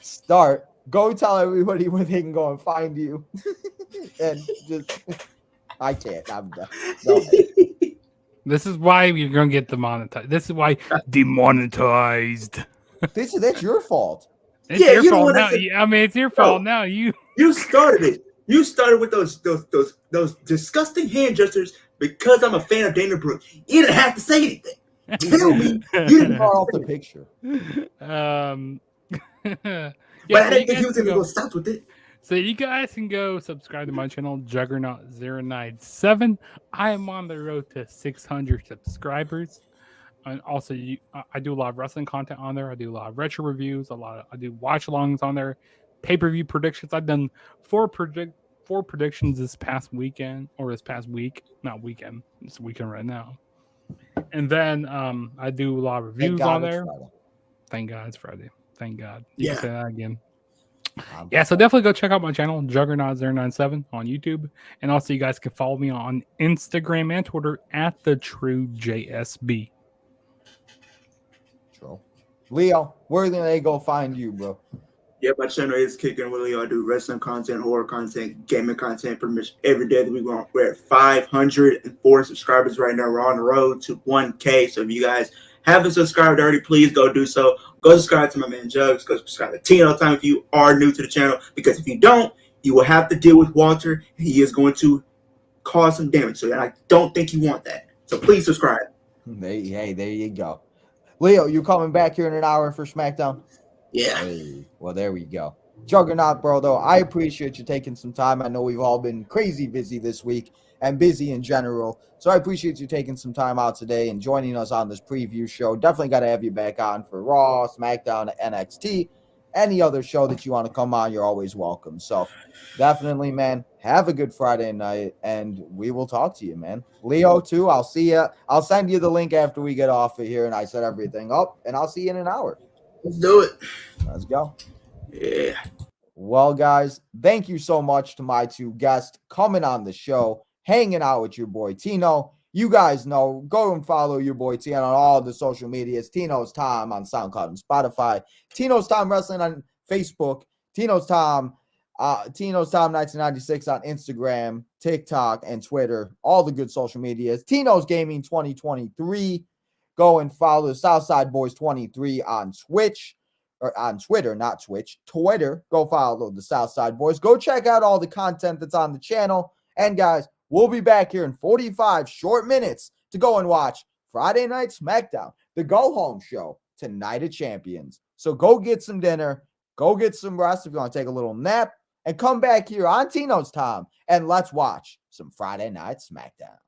S1: Start. Go tell everybody where they can go and find you, and just. I can't. I'm done. No.
S3: This is why you're gonna get demonetized. This is why demonetized.
S1: That's your fault.
S3: It's
S2: Yeah,
S3: your
S2: you don't
S3: fault
S2: want
S3: now.
S2: to.
S3: I mean, it's your fault now. You
S2: started it. You started with those disgusting hand gestures because I'm a fan of Dana Brooke. You didn't have to say anything. Tell me you didn't
S1: Far
S2: have
S1: off
S2: to
S1: the
S2: say
S1: picture.
S3: yeah,
S2: But I
S3: so
S2: didn't
S3: you
S2: think
S3: guys
S2: he was
S3: can
S2: gonna go
S3: go.
S2: stop with it.
S3: So you guys can go subscribe to my channel, Juggernaut097. I am on the road to 600 subscribers. And also, I do a lot of wrestling content on there. I do a lot of retro reviews. I do watch alongs on there, pay per view predictions. I've done four predictions this past weekend or this past week, not weekend. It's weekend right now. And then I do a lot of reviews on there.
S1: Friday.
S3: Thank God it's Friday. Thank God. You can say that again.
S1: I'm
S3: Yeah, so definitely go check out my channel, Juggernaut097 on YouTube. And also you guys can follow me on Instagram and Twitter at the True JSB.
S1: True. Leo, where can they go find you, bro?
S2: Yeah, my channel is Kicking with Leo. I do wrestling content, horror content, gaming content pretty much every day that we go on. We're at 504 subscribers right now. We're on the road to 1K. So if you guys haven't subscribed already, please go do so. Go subscribe to my man Jugs. Go subscribe to Tino Time if you are new to the channel. Because if you don't, you will have to deal with Walter. And he is going to cause some damage. So I don't think you want that. So please subscribe.
S1: Hey, there you go. Leo, you coming back here in an hour for SmackDown?
S2: Yeah.
S1: Hey, well, there we go. Juggernaut, bro, though, I appreciate you taking some time. I know we've all been crazy busy this week and busy in general. So I appreciate you taking some time out today and joining us on this preview show. Definitely got to have you back on for Raw, SmackDown, NXT. Any other show that you want to come on, you're always welcome. So definitely, man, have a good Friday night, and we will talk to you, man. Leo, too, I'll see you. I'll send you the link after we get off of here and I set everything up, and I'll see you in an hour.
S2: Let's do it.
S1: Let's go.
S2: Yeah.
S1: Well, guys, thank you so much to my two guests coming on the show, hanging out with your boy Tino. You guys know, go and follow your boy Tino on all the social medias. Tino's Time on SoundCloud and Spotify. Tino's Time Wrestling on Facebook. Tino's Time 1996 on Instagram, TikTok, and Twitter. All the good social medias. Tino's Gaming 2023. Go and follow Southside Boys 23 on Twitch. Or on Twitter, not Twitch, Twitter. Go follow the Southside Boys. Go check out all the content that's on the channel. And guys, we'll be back here in 45 short minutes to go and watch Friday Night SmackDown, the go-home show to Night of Champions. So go get some dinner, go get some rest if you want to take a little nap, and come back here on Tino's Time and let's watch some Friday Night SmackDown.